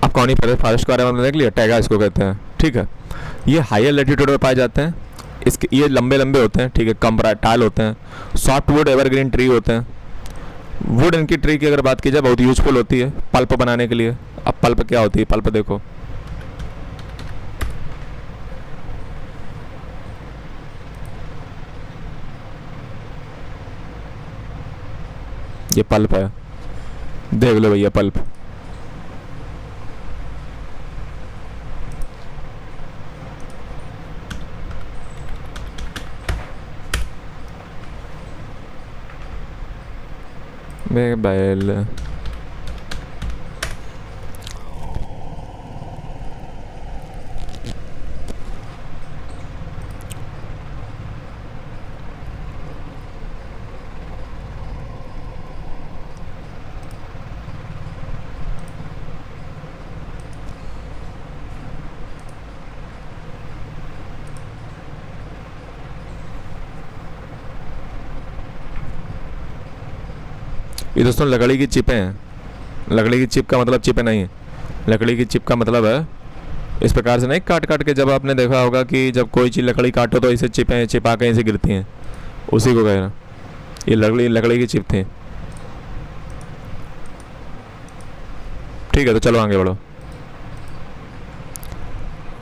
अब कॉनिफरस फॉरेस्ट के बारे में देख लिया, टैगा इसको कहते हैं, ठीक है। ये हायर लेटीट्यूड में पाए जाते हैं, इसके ये लंबे लंबे होते हैं, ठीक है, कम टाल होते हैं, सॉफ्ट वुड एवरग्रीन ट्री होते हैं। वुड इनकी ट्री की अगर बात की जाए बहुत यूजफुल होती है पल्प बनाने के लिए। अब पल्प क्या होती है, पल्प देखो, ये पल्प है, देख लो भैया पल्प। बैल ये दोस्तों लकड़ी की चिपें हैं। लकड़ी की चिप का मतलब चिपें नहीं है, लकड़ी की चिप का मतलब है इस प्रकार से नहीं, काट काट के, जब आपने देखा होगा कि जब कोई चीज़ लकड़ी काटो तो इसे चिपें चिपा के ऐसे गिरती हैं, उसी को कह रहा। ये लकड़ी की चिप थी, ठीक है। तो चलो आगे बढ़ो।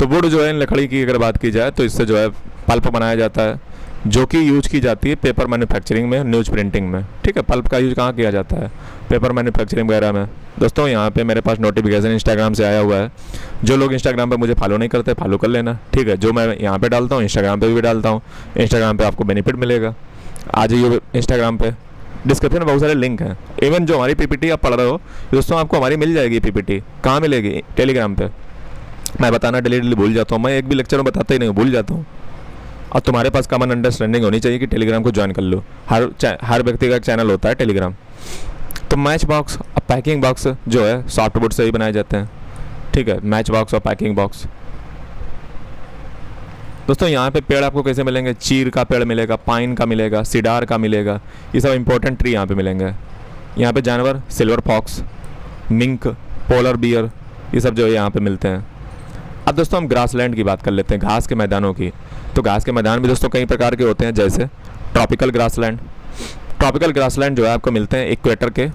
तो वुड जो है, लकड़ी की अगर बात की जाए तो इससे जो है पल्प बनाया जाता है, जो कि यूज की जाती है पेपर मैन्युफैक्चरिंग में, न्यूज़ प्रिंटिंग में। ठीक है, पल्प का यूज कहाँ किया जाता है? पेपर मैन्युफैक्चरिंग वगैरह में। दोस्तों यहाँ पे मेरे पास नोटिफिकेशन इंस्टाग्राम से आया हुआ है, जो लोग इंस्टाग्राम पे मुझे फॉलो नहीं करते फॉलो कर लेना। ठीक है, जो मैं यहाँ पे डालता हूँ इंस्टाग्राम पे भी डालता हूँ। इंस्टाग्राम पे आपको बेनिफिट मिलेगा, आ जाइए इंस्टाग्राम पे, डिस्क्रिप्शन में बहुत सारे लिंक हैं। इवन जो हमारी पीपीटी आप पढ़ रहे हो दोस्तों, आपको हमारी मिल जाएगी पीपीटी। कहाँ मिलेगी? टेलीग्राम पे। मैं बताना डेली भूल जाता हूँ, मैं एक भी लेक्चर में बताता ही नहीं, भूल जाता हूँ। और तुम्हारे पास कॉमन अंडरस्टैंडिंग होनी चाहिए कि टेलीग्राम को ज्वाइन कर लो। हर व्यक्ति का एक चैनल होता है टेलीग्राम। तो मैच बॉक्स और पैकिंग बॉक्स जो है सॉफ्टवुड से ही बनाए जाते हैं। ठीक है, मैच बॉक्स और पैकिंग बॉक्स। दोस्तों यहाँ पे पेड़ आपको कैसे मिलेंगे? चीर का पेड़ मिलेगा, पाइन का मिलेगा, सीडार का मिलेगा, ये सब इंपॉर्टेंट ट्री यहाँ पे मिलेंगे। यहाँ पे जानवर silver fox, mink, polar bear, ये सब जो है यहाँ पे मिलते हैं। अब दोस्तों हम ग्रासलैंड की बात कर लेते हैं, घास के मैदानों की। तो घास के मैदान भी दोस्तों कई प्रकार के होते हैं, जैसे ट्रॉपिकल ग्रासलैंड। ट्रॉपिकल ग्रासलैंड जो है आपको मिलते हैं इक्वेटर के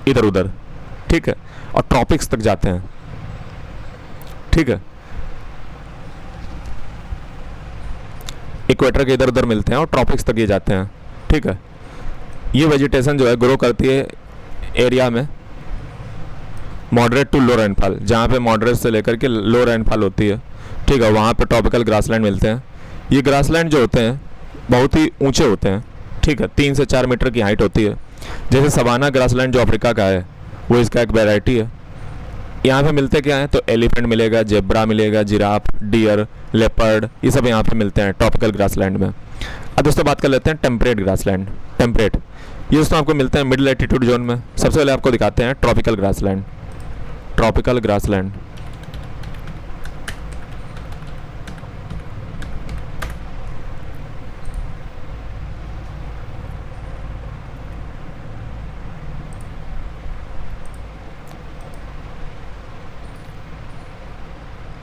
इधर उधर। ठीक है, और ट्रॉपिक्स तक जाते हैं। ठीक है, इक्वेटर के इधर उधर मिलते हैं और ट्रॉपिक्स तक ये जाते हैं। ठीक है, ये वेजिटेशन जो है ग्रो करती है एरिया में मॉडरेट टू लो रेनफॉल, जहाँ पे मॉडरेट से लेकर के लो रेनफॉल होती है। ठीक है, वहाँ पे ट्रॉपिकल ग्रासलैंड मिलते हैं। ये ग्रासलैंड जो होते हैं बहुत ही ऊंचे होते हैं। ठीक है, 3 से 4 मीटर की हाइट होती है। जैसे सवाना ग्रासलैंड जो अफ्रीका का है, वो इसका एक वेराइटी है। यहाँ पे मिलते क्या है? तो एलिफेंट मिलेगा, जेब्रा मिलेगा, जिराफ, डियर, लेपर्ड, ये सब यहाँ पे मिलते हैं ट्रॉपिकल ग्रासलैंड में। अब दोस्तों बात कर लेते हैं टेम्परेट ग्रासलैंड। टेम्परेट ये दोस्तों आपको मिलते हैं मिड लैटिट्यूड जोन में। सबसे पहले आपको दिखाते हैं ट्रॉपिकल ग्रासलैंड। ट्रॉपिकल ग्रासलैंड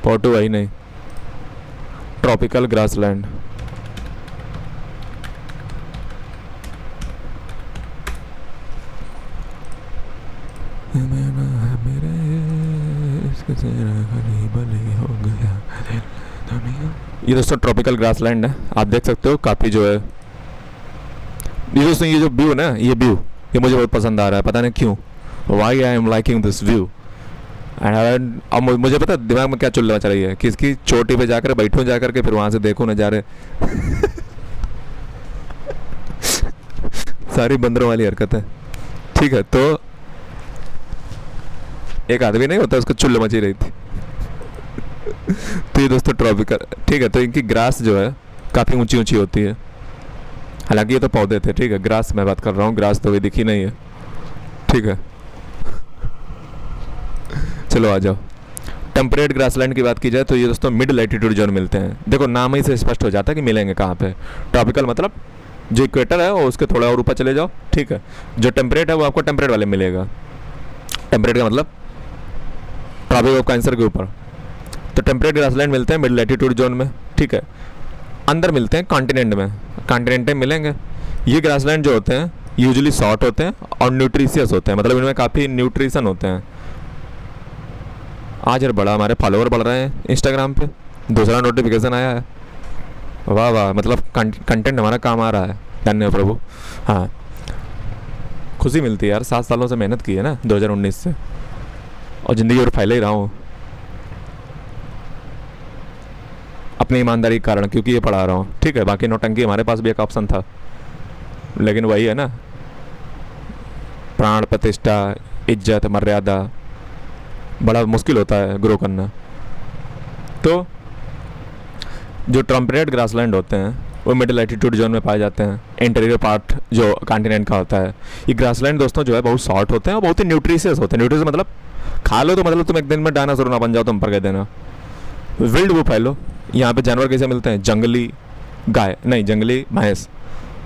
पोर्टू वही नहीं, ट्रॉपिकल ग्रासलैंड। ये दोस्तों ट्रॉपिकल ग्रासलैंड है, आप देख सकते हो काफ़ी जो है। ये दोस्तों ये जो व्यू ना, ये व्यू ये मुझे बहुत पसंद आ रहा है, पता नहीं क्यों। Why I am liking this view. And अब मुझे पता दिमाग में क्या चल रही है कि इसकी चोटी पे जाकर बैठूं, जाकर के फिर वहाँ से देखूं नज़ारे। सारी बंदरों वाली हरकत है। ठीक है, तो एक आदमी नहीं होता, उसको चुल्ल मची रही थी। तो ये दोस्तों ट्रॉपिकल। ठीक है, तो इनकी ग्रास जो है काफ़ी ऊंची ऊंची होती है। हालांकि ये तो पौधे थे। ठीक है, ग्रास मैं बात कर रहा हूँ, ग्रास तो अभी दिखी नहीं है। ठीक है, चलो आ जाओ। टेम्परेट ग्रासलैंड की बात की जाए तो ये दोस्तों मिड लैटिट्यूड जोन मिलते हैं। देखो नाम ही से स्पष्ट हो जाता है कि मिलेंगे कहाँ पे। ट्रॉपिकल मतलब जो इक्वेटर है वो उसके थोड़ा और ऊपर चले जाओ। ठीक है, जो टेम्परेट है वो आपको टेम्परेट वाले मिलेगा। टेम्परेट का मतलब ट्रॉपिक ऑफ कैंसर के ऊपर। तो टेम्परेट ग्रासलैंड मिलते हैं मिड लैटिट्यूड जोन में। ठीक है, अंदर मिलते हैं कॉन्टिनेंट में, कॉन्टिनेंट में मिलेंगे। ये ग्रासलैंड जो होते हैं यूजुअली शॉर्ट होते हैं और न्यूट्रिशियस होते हैं, मतलब इनमें काफ़ी न्यूट्रिशन होते हैं। आज यार बड़ा हमारे फॉलोअर बढ़ रहे हैं इंस्टाग्राम पे, दूसरा नोटिफिकेशन आया है। वाह वाह, मतलब कंटेंट हमारा काम आ रहा है। धन्य प्रभु। हाँ, खुशी मिलती है यार, 7 सालों से मेहनत की है ना 2019 से, और ज़िंदगी और फैले ही रहा हूँ अपनी ईमानदारी के कारण, क्योंकि ये पढ़ा रहा हूँ। ठीक है, बाकी नौटंकी हमारे पास भी एक ऑप्शन था, लेकिन वही है ना, प्राण प्रतिष्ठा इज्जत मर्यादा, बड़ा मुश्किल होता है ग्रो करना। तो जो टेम्परेट ग्रासलैंड होते हैं वो मिड लैटिट्यूड जोन में पाए जाते हैं। इंटीरियर पार्ट जो कॉन्टिनेंट का होता है, ये ग्रासलैंड दोस्तों जो है बहुत शॉर्ट होते हैं और बहुत ही न्यूट्रिशियस होते हैं। न्यूट्रिशियस मतलब खा लो तो मतलब तुम एक दिन में डायनासोर ना बन जाओ, तुम पर कह देना। विल्ड वो फैलो। यहाँ पे जानवर कैसे मिलते हैं? जंगली गाय नहीं, जंगली भैंस,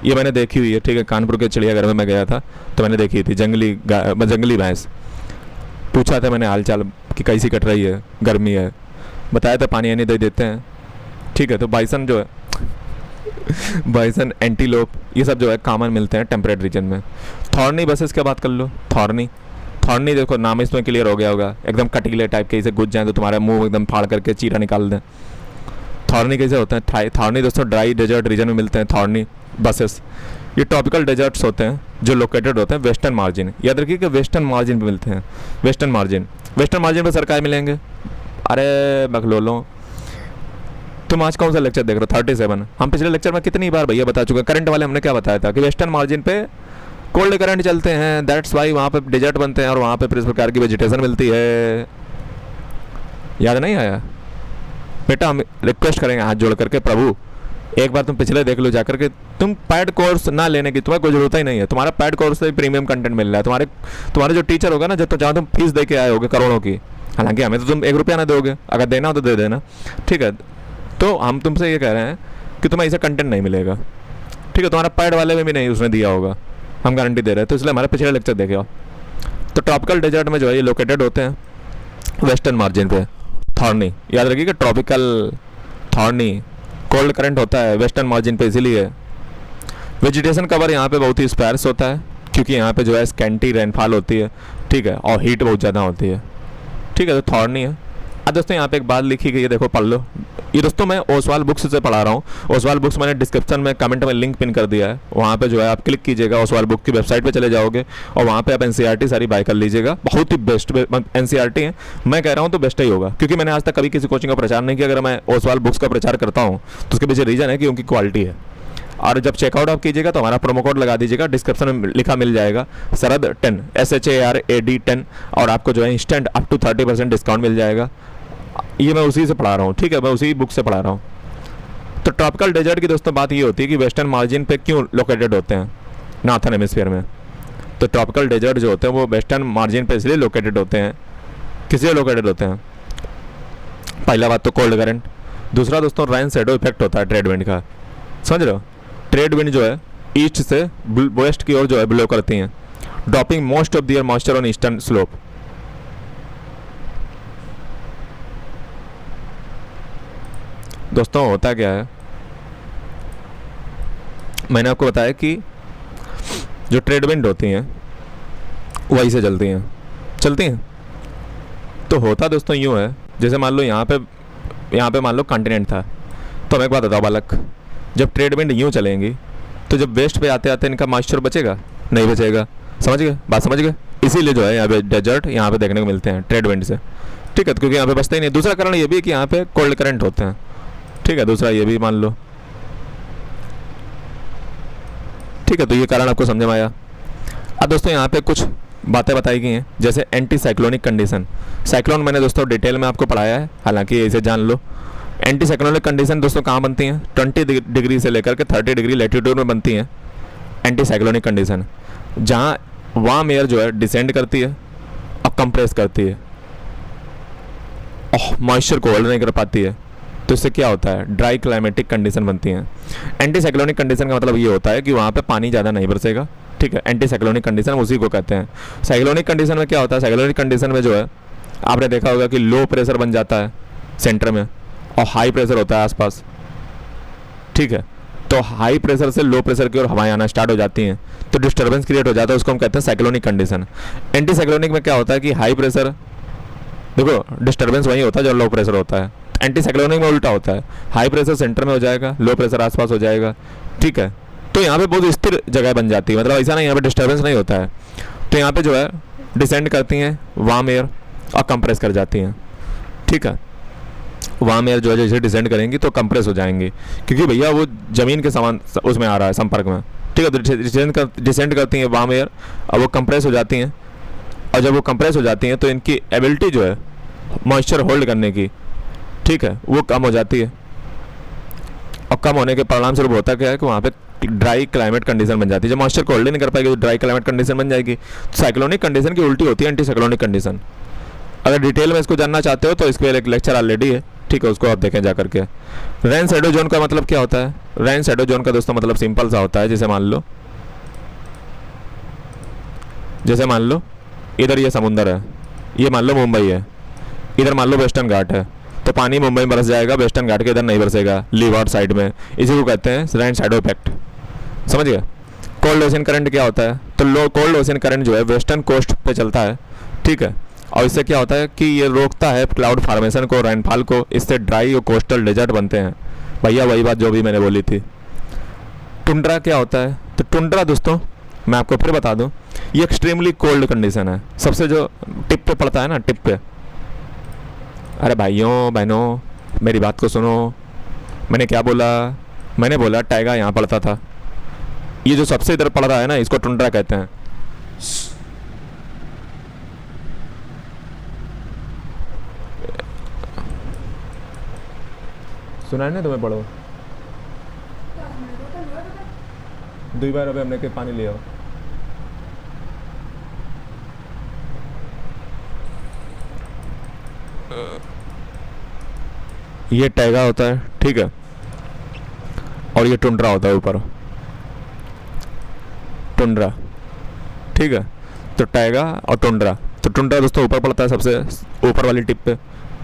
ये मैंने देखी हुई है। ठीक है, कानपुर के चिड़ियाघर में मैं गया था तो मैंने देखी थी जंगली भैंस। पूछा था मैंने हाल चाल कि कैसी कट रही है, गर्मी है, बताया था पानी आने दे देते हैं। ठीक है, तो बाइसन जो है बाइसन, एंटीलोप, ये सब जो है कॉमन मिलते हैं टेम्परेट रीजन में। थॉर्नी बसेस की बात कर लो। थॉर्नी थॉर्नी देखो नाम इसमें क्लियर हो गया होगा, एकदम कटीले टाइप के, इसे घुस जाए तो तुम्हारा मुंह एकदम फाड़ करके चीरा निकाल दें। थॉर्नी कैसे होते हैं? थॉर्नी दोस्तों ड्राई डेजर्ट रीजन में मिलते हैं थॉर्नी बसेस। ये ट्रॉपिकल डेजर्ट्स होते हैं जो लोकेटेड होते हैं वेस्टर्न मार्जिन। याद रखिए कि वेस्टर्न मार्जिन पे मिलते हैं। वेस्टर्न मार्जिन पे सरकार मिलेंगे। अरे बकलोलो, तुम आज कौन सा लेक्चर देख रहे हो? 37। हम पिछले लेक्चर में कितनी बार भैया बता चुके हैं। करंट वाले हमने क्या बताया था कि वेस्टर्न मार्जिन पे कोल्ड करंट चलते हैं, दैट्स वाई वहाँ पे डेजर्ट बनते हैं और वहाँ पे इस प्रकार की वेजिटेशन मिलती है। याद नहीं आया बेटा? हम रिक्वेस्ट करेंगे हाथ जोड़ करके, प्रभु एक बार तुम पिछले देख लो जाकर के। तुम पैड कोर्स ना लेने की तुम्हें कोई जरूरत ही नहीं है। तुम्हारा पैड कोर्स से प्रीमियम कंटेंट मिल रहा है। तुम्हारे जो टीचर होगा ना, जब तो जहाँ तुम फीस दे के आए होगे करोड़ों की, हालांकि हमें तो तुम 1 रुपया ना दोगे, अगर देना हो तो दे देना, ठीक है। तो हम तुमसे ये कह रहे हैं कि तुम्हें ऐसा कंटेंट नहीं मिलेगा, ठीक है। तुम्हारा पैड वाले में भी नहीं उसने दिया होगा, हम गारंटी दे रहे हैं। तो इसलिए हमारा पिछले लेक्चर देखे। तो ट्रॉपिकल डेजर्ट में जो है ये लोकेटेड होते हैं वेस्टर्न मार्जिन पे। थॉर्नी याद रखिए कि ट्रॉपिकल थॉर्नी कोल्ड करंट होता है वेस्टर्न मार्जिन पे, इसीलिए वेजिटेशन कवर यहाँ पे बहुत ही स्पार्स होता है, क्योंकि यहाँ पे जो है स्कैंटी रेनफॉल होती है, ठीक है, और हीट बहुत ज़्यादा होती है, ठीक है। तो थॉर्नी है। अब दोस्तों यहाँ पे एक बात लिखी गई है, देखो पढ़ लो। ये दोस्तों मैं ओसवाल बुक्स से पढ़ा रहा हूँ। ओसवाल बुक्स मैंने डिस्क्रिप्शन में कमेंट में लिंक पिन कर दिया है, वहाँ पे जो है आप क्लिक कीजिएगा, ओसवाल बुक की वेबसाइट पे चले जाओगे और वहाँ पे आप एनसीईआरटी सारी बाय कर लीजिएगा। बहुत ही बेस्ट एनसीईआरटी है, मैं कह रहा हूँ तो बेस्ट ही होगा, क्योंकि मैंने आज तक कभी किसी कोचिंग का प्रचार नहीं किया। अगर मैं ओसवाल बुक्स का प्रचार करता हूँ तो उसके पीछे रीज़न है कि उनकी क्वालिटी है। और जब चेकआउट आप कीजिएगा तो हमारा प्रोमो कोड लगा दीजिएगा, डिस्क्रिप्शन में लिखा मिल जाएगा सरद 10 SHARAD 10, और आपको जो है इंस्टेंट अप टू 30% डिस्काउंट मिल जाएगा। ये मैं उसी से पढ़ा रहा हूँ, ठीक है, मैं उसी बुक से पढ़ा रहा हूँ। तो ट्रॉपिकल डेजर्ट की दोस्तों बात ये होती है कि वेस्टर्न मार्जिन पे क्यों लोकेटेड होते हैं नॉर्थन हेमिस्फीयर में। तो ट्रॉपिकल डेजर्ट जो होते हैं वो वेस्टर्न मार्जिन पे इसलिए लोकेटेड होते हैं। किस लिए लोकेटेड होते हैं? पहला बात तो कोल्ड करंट, दूसरा दोस्तों रेन शैडो इफेक्ट होता है ट्रेड विंड का, समझ रहे हो। ट्रेड विंड जो है ईस्ट से वेस्ट की ओर जो है ब्लो करती हैं, dropping most of their moisture on eastern slope. दोस्तों होता क्या है, मैंने आपको बताया कि जो ट्रेड विंड होती हैं वही से चलती हैं। तो होता दोस्तों यूँ है, जैसे मान लो यहाँ पे मान लो कॉन्टिनेंट था, तो हमें एक बात बताओ बालक, जब ट्रेड विंड यूँ चलेंगी तो जब वेस्ट पे आते आते इनका मॉइस्चर बचेगा? नहीं बचेगा। समझ गए बात? समझ गए? इसीलिए जो है यहाँ पे डेजर्ट यहाँ पे देखने को मिलते हैं ट्रेड विंड से, ठीक है, क्योंकि यहाँ पे बचते ही नहीं। दूसरा कारण ये भी कि यहाँ पे कोल्ड करंट होते हैं, ठीक है, दूसरा ये भी मान लो, ठीक है। तो ये कारण आपको समझ में आया। अब दोस्तों यहाँ पे कुछ बातें बताई गई हैं, जैसे एंटी साइक्लोनिक कंडीशन। साइक्लोन मैंने दोस्तों डिटेल में आपको पढ़ाया है, हालांकि इसे जान लो। एंटी साइक्लोनिक कंडीशन दोस्तों कहाँ बनती हैं? 20 डिग्री से लेकर के 30 डिग्री लेटीट्यूड में बनती हैं एंटी साइक्लोनिक कंडीशन, जहाँ वार्म एयर जो है डिसेंड करती है और कंप्रेस करती है और मॉइस्चर को होल्ड नहीं कर पाती है। तो इससे क्या होता है? ड्राई क्लाइमेटिक कंडीशन बनती हैं। एंटी साइक्लोनिक कंडीशन का मतलब ये होता है कि वहाँ पे पानी ज़्यादा नहीं बरसेगा, ठीक है। एंटी साइक्लोनिक कंडीशन उसी को कहते हैं। साइक्लोनिक कंडीशन में क्या होता है? साइक्लोनिक कंडीशन में जो है आपने देखा होगा कि लो प्रेशर बन जाता है सेंटर में और हाई प्रेशर होता है आसपास, ठीक है। तो हाई प्रेशर से लो प्रेशर की ओर हवाएं आना स्टार्ट हो जाती हैं, तो डिस्टर्बेंस क्रिएट हो जाता है, उसको हम कहते हैं साइक्लोनिक कंडीशन। एंटी साइक्लोनिक में क्या होता है कि हाई प्रेशर, देखो डिस्टर्बेंस वही होता है जो लो प्रेशर होता है। एंटी साइक्लोनिक में उल्टा होता है, हाई प्रेशर सेंटर में हो जाएगा, लो प्रेशर आसपास हो जाएगा, ठीक है। तो यहाँ पे बहुत स्थिर जगह बन जाती है, मतलब ऐसा नहीं यहाँ पे डिस्टर्बेंस नहीं होता है। तो यहाँ पे जो है डिसेंड करती हैं वार्म एयर और कंप्रेस कर जाती हैं, ठीक है। वार्म एयर जो है जैसे डिसेंड करेंगी तो कंप्रेस हो जाएंगी, क्योंकि भैया वो ज़मीन के समान उसमें आ रहा है संपर्क में, ठीक है। तो डिसेंड करती हैं वार्म एयर और वो कंप्रेस हो जाती हैं, और जब वो कंप्रेस हो जाती हैं तो इनकी एबिलिटी जो है मॉइस्चर होल्ड करने की, ठीक है, वो कम हो जाती है। और कम होने के परिणाम स्वरूप होता क्या है कि वहाँ पे ड्राई क्लाइमेट कंडीशन बन जाती है। जब मॉइस्चर को होल्ड नहीं कर पाएगी तो ड्राई क्लाइमेट कंडीशन बन जाएगी। साइक्लोनिक कंडीशन की उल्टी होती है एंटी साइक्लोनिक कंडीशन। अगर डिटेल में इसको जानना चाहते हो तो इसके एक लेक्चर ऑलरेडी है, ठीक है, उसको आप देखें जा करके। रेन शैडो जोन का मतलब क्या होता है? रेन शैडो जोन का दोस्तों मतलब सिंपल सा होता है, जैसे मान लो इधर ये समुंदर है, ये मान लो मुंबई है, इधर मान लो वेस्टर्न घाट है, तो पानी मुंबई में बरस जाएगा, वेस्टर्न घाट के इधर नहीं बरसेगा, लीवार्ड साइड में। इसी को कहते हैं रेन शैडो इफेक्ट, समझ गए। कोल्ड ओशन करंट क्या होता है, तो लो कोल्ड ओशन करंट जो है वेस्टर्न कोस्ट पे चलता है, ठीक है। और इससे क्या होता है कि ये रोकता है क्लाउड फॉर्मेशन को, रेनफॉल को, इससे ड्राई और कोस्टल डेजर्ट बनते हैं। भैया वही बात जो भी मैंने बोली थी। टुंड्रा क्या होता है, तो टुंड्रा दोस्तों मैं आपको फिर बता दूं, ये एक्सट्रीमली कोल्ड कंडीशन है, सबसे जो टिप पे पड़ता है ना, टिप पे। अरे भाइयों बहनों मेरी बात को सुनो, मैंने क्या बोला, मैंने बोला टाइगा यहाँ पड़ता था, ये जो सबसे इधर पड़ रहा है ना इसको टुंड्रा कहते हैं। सुना है ना तुम्हें, पढ़ो। 2 बार अभी हमने के पानी लिया। ये टैगा होता है, ठीक है, और ये टुंड्रा होता है ऊपर, टुंड्रा, ठीक है। तो टैगा और टुंड्रा, तो टुंड्रा दोस्तों ऊपर पड़ता है सबसे ऊपर वाली टिप पे,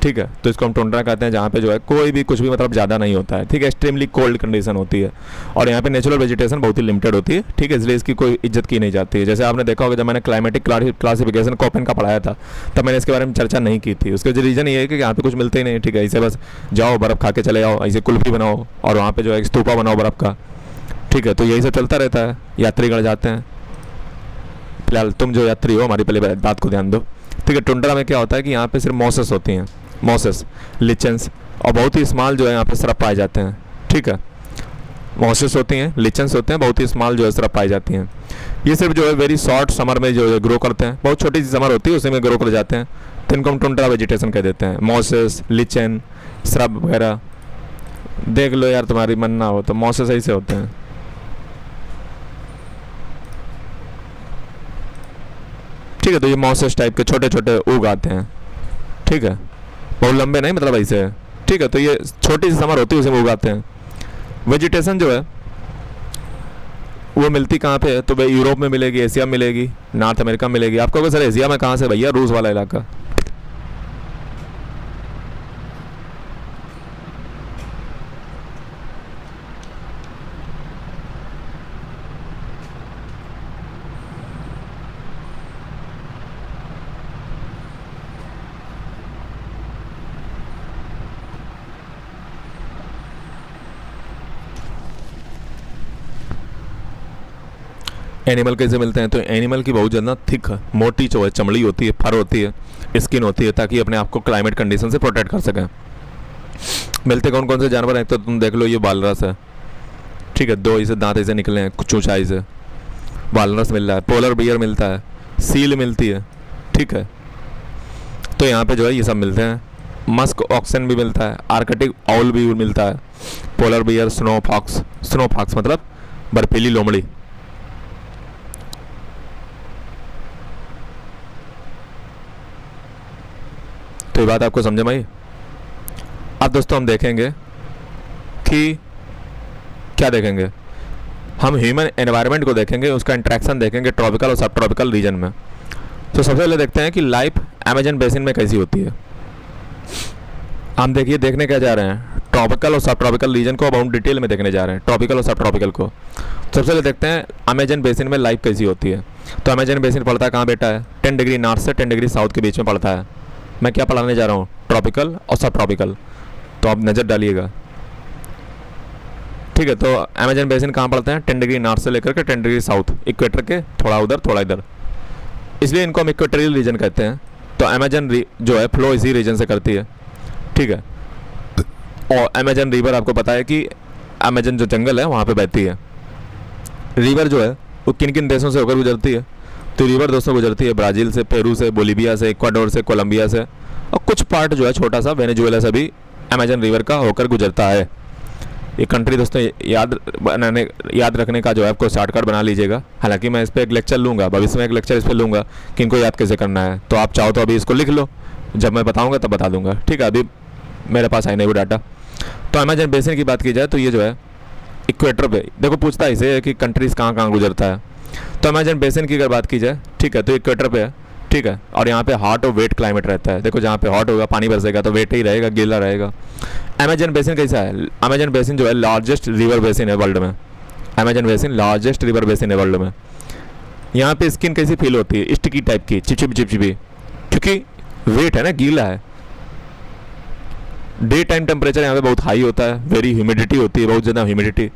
ठीक है। तो इसको हम टुंड्रा कहते हैं, जहाँ पे जो है कोई भी कुछ भी मतलब ज़्यादा नहीं होता है, ठीक है, एक्सट्रीमली कोल्ड कंडीशन होती है। और यहाँ पे नेचुरल वेजिटेशन बहुत ही लिमिटेड होती है, ठीक है, इसलिए इसकी कोई इज्जत की नहीं जाती है। जैसे आपने देखा होगा जब मैंने क्लाइमेटिक क्लासिफिकेशन कोपेन का पढ़ाया था तब मैंने इसके बारे में चर्चा नहीं की थी। उसका रीज़न ये है कि यहाँ पे कुछ मिलते ही नहीं, ठीक है, ऐसे बस जाओ बर्फ़ खा के चले जाओ, ऐसे कुल्फी बनाओ और वहाँ पर जो है स्तूपा बनाओ बर्फ़ का, ठीक है। तो यही सब चलता रहता है, यात्रीगण जाते हैं। फिलहाल तुम जो यात्री हो हमारी पहले बात को ध्यान दो, ठीक है। टुंड्रा में क्या होता है कि यहाँ पे सिर्फ मॉसेस होती हैं, मॉसेस, लिचन्स, और बहुत ही स्मॉल जो है यहाँ पे सरफ पाए जाते हैं, ठीक है। मॉसेस होती हैं, लिचन्स होते हैं, बहुत ही स्मॉल जो है सरफ पाई जाती हैं। ये सिर्फ जो है वेरी शॉर्ट समर में जो है ग्रो करते हैं, बहुत छोटी सी समर होती है उसी में ग्रो कर जाते हैं, तो इनको हम टुंड्रा वेजिटेशन कह देते हैं। मॉसेस, लिचन, सरफ वगैरह देख लो यार, तुम्हारी मन ना हो तो मॉसेस ऐसे होते हैं, ठीक है। तो ये मॉसेस टाइप के छोटे छोटे उग आते हैं, ठीक है, बहुत लंबे नहीं, मतलब ऐसे है, ठीक है। तो ये छोटी सी समर होती है उसे में उगाते हैं। वेजिटेशन जो है वो मिलती कहाँ पे है, तो भाई यूरोप में मिलेगी, एशिया में मिलेगी, नॉर्थ अमेरिका में मिलेगी। आपको अगर सर एशिया में कहाँ से, भैया रूस वाला इलाका। एनिमल कैसे मिलते हैं, तो एनिमल की बहुत ज़्यादा थिक मोटी जो है चमड़ी होती है, फर होती है, स्किन होती है, ताकि अपने आप को क्लाइमेट कंडीशन से प्रोटेक्ट कर सकें। मिलते कौन कौन से जानवर हैं, तो तुम देख लो, ये वालरस है, ठीक है, 2 इसे दांत ऐसे निकले हैं चूंचाई से, वालरस मिल रहा है, पोलर बियर मिलता है, सील मिलती है, ठीक है। तो यहाँ पे जो है ये सब मिलते हैं। मस्क ऑक्सन भी मिलता है, आर्कटिक आउल भी मिलता है, पोलर बियर, स्नो फॉक्स मतलब बर्फीली लोमड़ी। तो ये बात आपको समझ में आई। अब दोस्तों हम देखेंगे कि क्या देखेंगे, हम ह्यूमन एनवायरनमेंट को देखेंगे, उसका इंट्रैक्शन देखेंगे ट्रॉपिकल और सब ट्रॉपिकल रीजन में। तो सबसे पहले देखते हैं कि लाइफ अमेजन बेसिन में कैसी होती है। हम देखने क्या जा रहे हैं, ट्रॉपिकल और सब ट्रॉपिकल रीजन को अब हम डिटेल में देखने जा रहे हैं, ट्रॉपिकल और सब ट्रॉपिकल को। सबसे पहले देखते हैं अमेजन बेसिन में लाइफ कैसी होती है। तो अमेजन बेसिन पड़ता है कहाँ बेटा है, 10 डिग्री नॉर्थ से 10 डिग्री साउथ के बीच में पड़ता है। मैं क्या पढ़ाने जा रहा हूँ, ट्रॉपिकल और सब ट्रॉपिकल, तो आप नज़र डालिएगा, ठीक है। तो अमेजन बेसिन कहाँ पड़ते हैं, 10 डिग्री नॉर्थ से लेकर के 10 डिग्री साउथ, इक्वेटर के थोड़ा उधर थोड़ा इधर, इसलिए इनको हम इक्वेटोरियल रीजन कहते हैं। तो अमेजन जो है फ्लो इसी रीजन से करती है, ठीक है। और अमेजन रिवर आपको पता है कि अमेजन जो जंगल है वहाँ पे बहती है। रिवर जो है वो किन किन देशों से होकर गुजरती है, तो रिवर दोस्तों गुजरती है ब्राज़ील से, पेरू से, बोलीविया से, इक्वाडोर से, कोलंबिया से, और कुछ पार्ट जो है छोटा सा वेनेजुएला से भी अमेजन रिवर का होकर गुजरता है। ये कंट्री दोस्तों याद रखने का जो है आपको शॉर्टकट बना लीजिएगा। हालांकि मैं इस पर एक लेक्चर लूँगा, भविष्य में एक लेक्चर इस पर लूँगा कि इनको याद कैसे करना है। तो आप चाहो तो अभी इसको लिख लो, जब मैं बताऊँगा तब बता दूँगा, ठीक है। अभी मेरे पास है नहीं वो डाटा। तो अमेजन बेसिन की बात की जाए तो ये जो है इक्वेटर पे देखो पूछता इसे है कि कंट्रीज़ कहाँ कहाँ गुजरता है। तो अमेजन बेसिन की अगर बात की जाए, ठीक है, तो इक्वेटर पे है, ठीक है। और यहाँ पे हॉट और वेट क्लाइमेट रहता है। देखो जहाँ पे हॉट होगा पानी बरसेगा तो वेट ही रहेगा, गीला रहेगा। अमेजन बेसिन कैसा है, अमेजन बेसिन जो है लार्जेस्ट रिवर बेसिन है वर्ल्ड में, Amazon basin largest river basin है वर्ल्ड में। यहाँ पे स्किन कैसी फील होती है, स्टिकी टाइप की, चिपचिपी, क्योंकि वेट है ना, गीला है। डे टाइम टेम्परेचर यहाँ पे बहुत हाई होता है, वेरी ह्यूमिडिटी होती है, बहुत ज़्यादा ह्यूमिडिटी,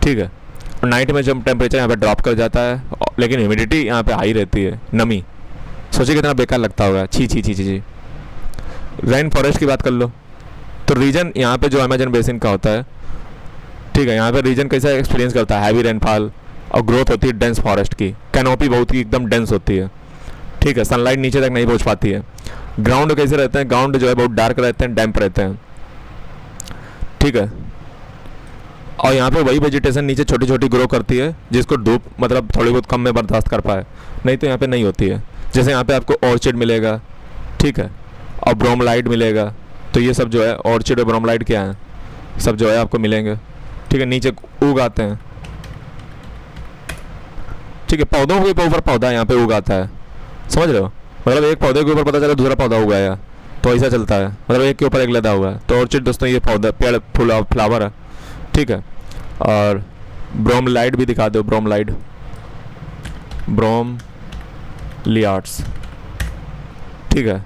ठीक है। और नाइट में जब टेम्परेचर यहाँ पे ड्रॉप कर जाता है, लेकिन ह्यूमिडिटी यहाँ पे हाई रहती है, नमी। सोचिए कितना बेकार लगता होगा, छी छी छी छी छी। रेन फॉरेस्ट की बात कर लो तो रीजन यहाँ पे जो अमेजन बेसिन का होता है, ठीक है, यहाँ पे रीजन कैसा एक्सपीरियंस करता है, हैवी रेनफॉल और ग्रोथ होती है डेंस फॉरेस्ट की, कैनोपी बहुत ही एकदम डेंस होती है, ठीक है, सनलाइट नीचे तक नहीं पहुँच पाती है। ग्राउंड कैसे रहते हैं, ग्राउंड जो है बहुत डार्क रहते हैं, डैम्प रहते हैं, ठीक है। और यहाँ पे वही वेजिटेशन नीचे छोटी छोटी ग्रो करती है जिसको धूप मतलब थोड़ी बहुत कम में बर्दाश्त कर पाए, नहीं तो यहाँ पे नहीं होती है। जैसे यहाँ पे आपको ऑर्चिड मिलेगा, ठीक है, और ब्रोमलाइट मिलेगा, तो ये सब जो है ऑर्चिड और ब्रोमलाइट क्या है, सब जो है आपको मिलेंगे, ठीक है, नीचे उगाते हैं, ठीक है। पौधों के ऊपर पौधा यहाँ पे उगाता है, समझ रहे हो, मतलब एक पौधे के ऊपर पता चला दूसरा पौधा उगाया, तो ऐसा चलता है, मतलब एक के ऊपर एक लदा हुआ है। तो ऑर्चिड दोस्तों ये पौधा, पेड़, फूल, फ्लावर है, ठीक है। और ब्रोमलाइट भी दिखा दो, ब्रोमलाइट, ब्रोमलियार्ड्स, ठीक है।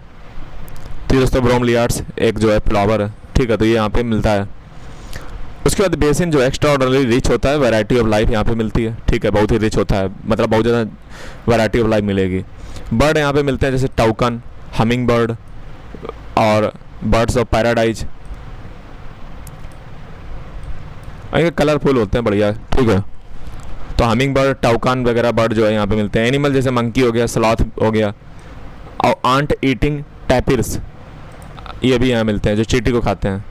तो दोस्तों ब्रोमलियार्ड्स एक जो है फ्लावर है, ठीक है, तो ये यहाँ पे मिलता है। उसके बाद बेसिन जो एक्स्ट्रा ऑर्डनरी रिच होता है, वैरायटी ऑफ लाइफ यहाँ पे मिलती है, ठीक है, बहुत ही रिच होता है, मतलब बहुत ज़्यादा वैरायटी ऑफ लाइफ मिलेगी। बर्ड यहाँ पे मिलते हैं जैसे टाउकन, हमिंग बर्ड और बर्ड्स ऑफ पैराडाइज, ये कलरफुल होते हैं, बढ़िया, ठीक है। तो हमिंग बर्ड, टाउकान वगैरह बर्ड जो है यहाँ पे मिलते हैं। एनिमल जैसे मंकी हो गया, स्लॉथ हो गया, और आंट ईटिंग टैपिर्स, ये भी यहाँ मिलते हैं जो चींटी को खाते हैं,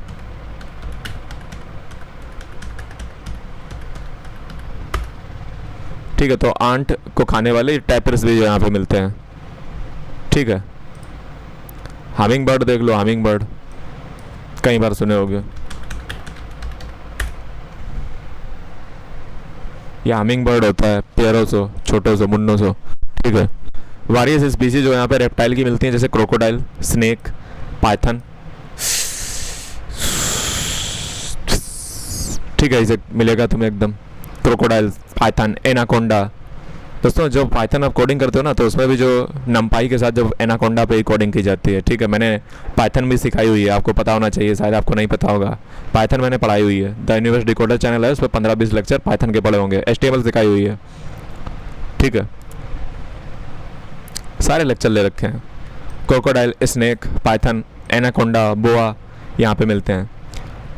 ठीक है। तो आंट को खाने वाले टैपिर्स भी जो यहाँ पे मिलते हैं, ठीक है। हमिंग बर्ड देख लो, हमिंग बर्ड कई बार सुने होंगे, ये हमिंग बर्ड होता है, पेयरोसो, छोटोसो, मुन्नोसो, ठीक है। वारियस स्पीसीज जो यहाँ पे रेप्टाइल की मिलती हैं जैसे क्रोकोडाइल, स्नेक, पाइथन, ठीक है, इसे मिलेगा तुम्हें एकदम, क्रोकोडाइल, पाइथन, एनाकोंडा। दोस्तों जो पाइथन आप कोडिंग करते हो ना, तो उसमें भी जो नंपाई के साथ जो एनाकोंडा पे ही कोडिंग की जाती है, ठीक है। मैंने पाइथन भी सिखाई हुई है, आपको पता होना चाहिए, शायद आपको नहीं पता होगा। पाइथन मैंने पढ़ाई हुई है, द यूनिवर्स डिकोडर चैनल है, उस पर 15-20 लेक्चर पाइथन के पढ़े होंगे, HTML सिखाई हुई है, ठीक है, सारे लेक्चर ले रखे हैं। क्रोकोडाइल, स्नेक, पाइथन, एनाकोंडा, बोआ यहाँ पे मिलते हैं।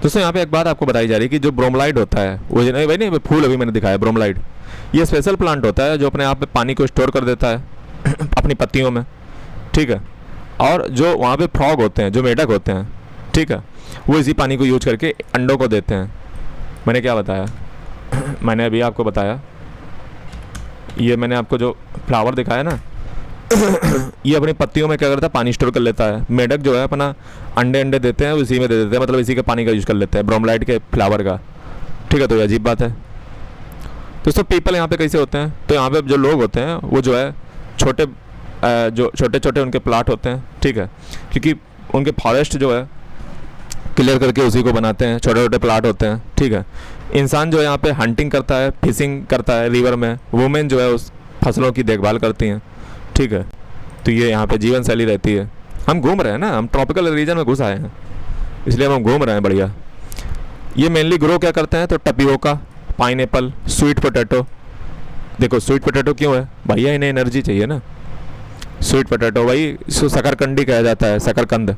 दोस्तों यहाँ पे एक बात आपको बताई जा रही है कि जो ब्रोमलाइड होता है, वो नहीं भाई, नहीं फूल अभी मैंने दिखाया, ब्रोमलाइड ये स्पेशल प्लांट होता है जो अपने आप में पानी को स्टोर कर देता है अपनी पत्तियों में, ठीक है। और जो वहाँ पे फ्रॉग होते हैं, जो मेढक होते हैं, ठीक है, वो इसी पानी को यूज करके अंडों को देते हैं। मैंने क्या बताया मैंने अभी आपको बताया, ये मैंने आपको जो फ्लावर दिखाया ना ये अपनी पत्तियों में क्या करता है, पानी स्टोर कर लेता है। मेढक जो है अपना अंडे देते हैं, उसी में दे देते हैं, मतलब इसी के पानी का यूज कर लेते हैं, ब्रोमलाइड के फ्लावर का, ठीक है। तो ये अजीब बात है। दोस्तों पीपल यहाँ पे कैसे होते हैं, तो यहाँ पे जो लोग होते हैं वो जो है छोटे जो छोटे छोटे उनके प्लाट होते हैं, ठीक है, क्योंकि उनके फॉरेस्ट जो है क्लियर करके उसी को बनाते हैं, छोटे छोटे प्लाट होते हैं, ठीक है। इंसान जो है यहाँ पे हंटिंग करता है, फिशिंग करता है रिवर में, वुमेन जो है उस फसलों की देखभाल करती हैं, ठीक है। तो ये यहाँ पे जीवन शैली रहती है। हम घूम रहे हैं ना, हम ट्रॉपिकल रीजन में घुस आए हैं, इसलिए हम घूम रहे हैं, बढ़िया। ये मेनली ग्रो क्या करते हैं, तो टपियोका, पाइनएप्पल, स्वीट पोटैटो। देखो स्वीट पोटैटो क्यों है भैया, इन्हें एनर्जी चाहिए ना। स्वीट पोटैटो वही इसको शकरकंदी कहा जाता है, शकरकंद।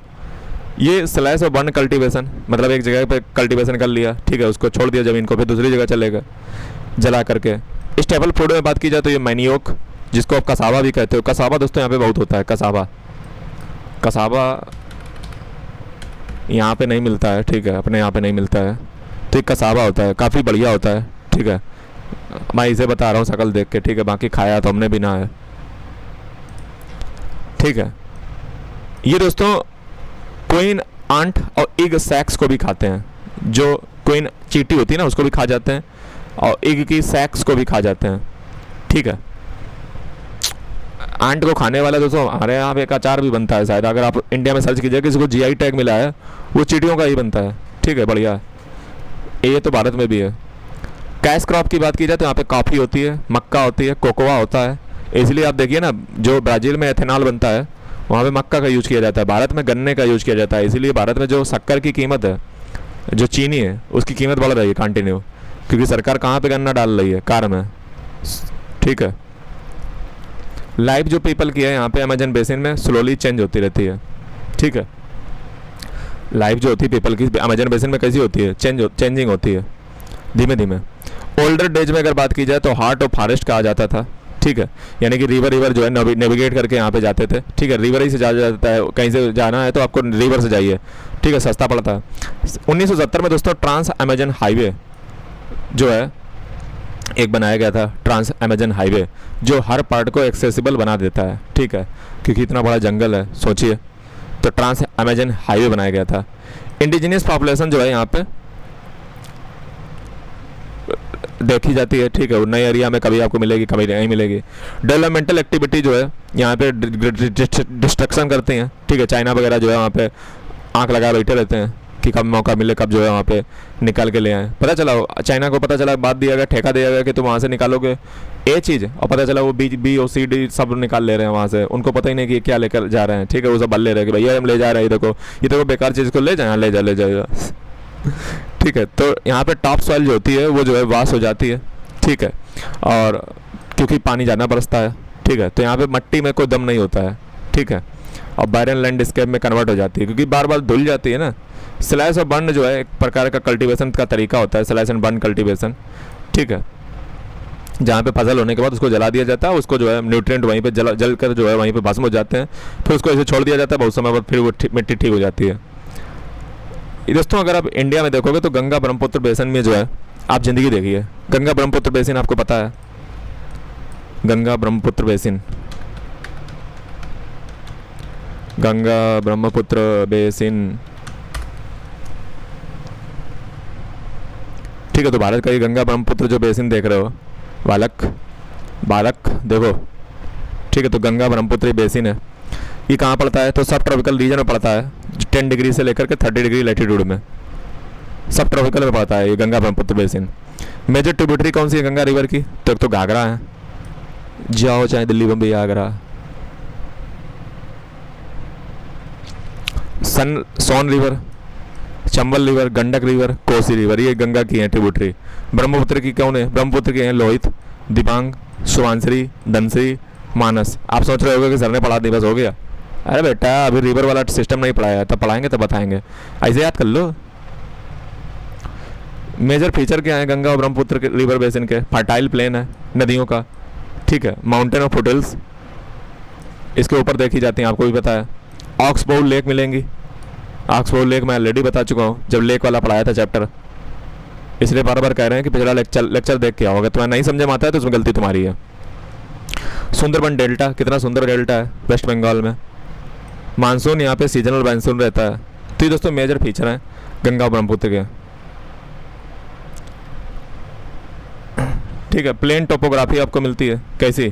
ये स्लैश और बर्न कल्टीवेशन, मतलब एक जगह पे कल्टीवेशन कर लिया, ठीक है, उसको छोड़ दिया ज़मीन को, फिर दूसरी जगह चलेगा जला करके। स्टेपल फूड में बात की जाए तो ये मैनियोक, जिसको आप कसावा भी कहते हो। कसावा दोस्तों यहाँ पे बहुत होता है, कसावा। कसावा यहाँ पे नहीं मिलता है, ठीक है, अपने यहाँ पे नहीं मिलता है। तो एक कसावा होता है, काफ़ी बढ़िया होता है, ठीक है। मैं इसे बता रहा हूँ शक्ल देख के, ठीक है, बाकी खाया तो हमने भी ना है, ठीक है। ये दोस्तों क्वीन आंट और एग सैक्स को भी खाते हैं। जो क्वीन चींटी होती है ना, उसको भी खा जाते हैं, और एग की सैक्स को भी खा जाते हैं, ठीक है। आंट को खाने वाला दोस्तों हमारे यहाँ पे एक अचार भी बनता है, शायद अगर आप इंडिया में सर्च कीजिए, किसी को GI टैग मिला है, वो चींटियों का ही बनता है, ठीक है, बढ़िया। ये तो भारत में भी है। कैश क्रॉप की बात की जाए तो यहाँ पे कॉफ़ी होती है, मक्का होती है, कोकोआ होता है। इसलिए आप देखिए ना, जो ब्राज़ील में एथेनॉल बनता है वहाँ पे मक्का का यूज़ किया जाता है, भारत में गन्ने का यूज़ किया जाता है। इसीलिए भारत में जो शक्कर की कीमत है, जो चीनी है, उसकी कीमत बढ़ रही है कंटिन्यू, क्योंकि सरकार कहाँ पे गन्ना डाल रही है, कार में। ठीक है। लाइफ जो पीपल की है यहाँ पे अमेजन बेसिन में स्लोली चेंज होती रहती है। ठीक है। लाइफ जो होती है पीपल की अमेजन बेसिन में कैसी होती है, चेंजिंग होती है धीमे धीमे। ओल्डर डेज में अगर बात की जाए तो हार्ट ऑफ फॉरेस्ट कहा जाता था। ठीक है। यानी कि रिवर जो है नेविगेट करके यहाँ पे जाते थे। ठीक है। रिवर ही से जाता है, कहीं से जाना है तो आपको रिवर से जाइए। ठीक है, सस्ता पड़ता है। 1970 में दोस्तों ट्रांस अमेजन हाईवे जो है एक बनाया गया था, ट्रांस अमेजन हाईवे, जो हर पार्ट को एक्सेसिबल बना देता है। ठीक है, क्योंकि इतना बड़ा जंगल है, सोचिए। तो ट्रांस अमेजन हाईवे बनाया गया था। इंडिजिनियस पॉपुलेशन जो है यहाँ पे देखी जाती है। ठीक है, नए एरिया में कभी आपको मिलेगी, कभी नहीं मिलेगी। डेवलपमेंटल एक्टिविटी जो है यहाँ पे डिस्ट्रक्शन करते हैं। ठीक है, चाइना वगैरह जो है वहाँ पे आंख लगा बैठे रहते हैं कि कब मौका मिले, कब जो है वहाँ पे निकाल के ले आए। पता चला चाइना को, पता चला बात दिया गया, ठेका दिया गया कि तुम वहाँ से निकालोगे ये चीज़, और पता चला वो BOCD सब निकाल ले रहे हैं वहाँ से। उनको पता ही नहीं कि क्या लेकर जा रहे हैं। ठीक है, वो सब बल ले रहे हैं कि भैया हम ले जा रहे हैं, ये देखो बेकार चीज़ को ले जाए, ले जाएगा। ठीक है, तो यहाँ पे टॉप सॉइल जो होती है वो जो है वाश हो जाती है। ठीक है, और क्योंकि पानी ज़्यादा बरसता है। ठीक है, तो यहाँ पे मिट्टी में कोई दम नहीं होता है। ठीक है, और बैरन लैंडस्केप में कन्वर्ट हो जाती है, क्योंकि बार बार धुल जाती है ना। स्लैश और बर्न जो है एक प्रकार का कल्टीवेशन का तरीका होता है, स्लैश एंड बर्न कल्टीवेशन। ठीक है, जहाँ पे फसल होने के बाद उसको जला दिया जाता है, उसको जो है न्यूट्रिएंट वहीं पे जल कर जो है वहीं पे भस्म हो जाते हैं, फिर उसको ऐसे छोड़ दिया जाता है, बहुत समय बाद फिर वो मिट्टी ठीक हो जाती है। दोस्तों अगर आप इंडिया में देखोगे तो गंगा ब्रह्मपुत्र बेसिन में जो है आप ज़िंदगी देखिए। गंगा ब्रह्मपुत्र बेसिन आपको पता है, गंगा ब्रह्मपुत्र बेसिन, गंगा ब्रह्मपुत्र बेसिन। ठीक है, तो भारत का ये गंगा ब्रह्मपुत्र जो बेसिन देख रहे हो, बालक देखो। ठीक है, तो गंगा ब्रह्मपुत्र बेसिन है, ये कहाँ पड़ता है, तो सब ट्रॉपिकल रीजन में पड़ता है, 10 डिग्री से लेकर के 30 डिग्री लैटिट्यूड में, सब ट्रॉपिकल में पड़ता है ये Ganga Brahmaputra basin. Major tributary कौन सी है गंगा रिवर की, तो एक तो घाघरा है, जाओ चाहे Delhi Bombay Agra. Son river, Chambal river, Gandak river, Kosi river, ये गंगा की है ट्रिब्यूटरी। ब्रह्मपुत्र की कौन है, ब्रह्मपुत्र की हैं लोहित, दिबांग, सुवांसरी, धनसिरी, मानस। आप सोच रहे होगे कि सर ने पढ़ा दी बस हो गया। अरे बेटा अभी रिवर वाला सिस्टम नहीं पढ़ाया, तब पढ़ाएंगे तब बताएंगे, ऐसे याद कर लो। मेजर फीचर क्या है गंगा और ब्रह्मपुत्र के रिवर बेसिन के, फर्टाइल प्लेन है नदियों का। ठीक है, माउंटेन ऑफ फुटहिल्स इसके ऊपर देखी जाती हैं, आपको भी पता है। ऑक्सबोर्ड लेक मिलेंगी, ऑक्सबोर्ड लेक मैं ऑलरेडी बता चुका हूँ जब लेक वाला पढ़ाया था चैप्टर, इसलिए बार बार कह रहे हैं कि पिछला लेक्चर देख के आओगे। तुम्हें नहीं समझ में आता है तो उसमें गलती तुम्हारी है। सुंदरबन डेल्टा, कितना सुंदर डेल्टा है वेस्ट बंगाल में। मानसून यहाँ पे सीजनल मानसून रहता है। तो ये दोस्तों मेजर फीचर हैं गंगा ब्रह्मपुत्र के। ठीक है, प्लेन टोपोग्राफी आपको मिलती है, कैसी,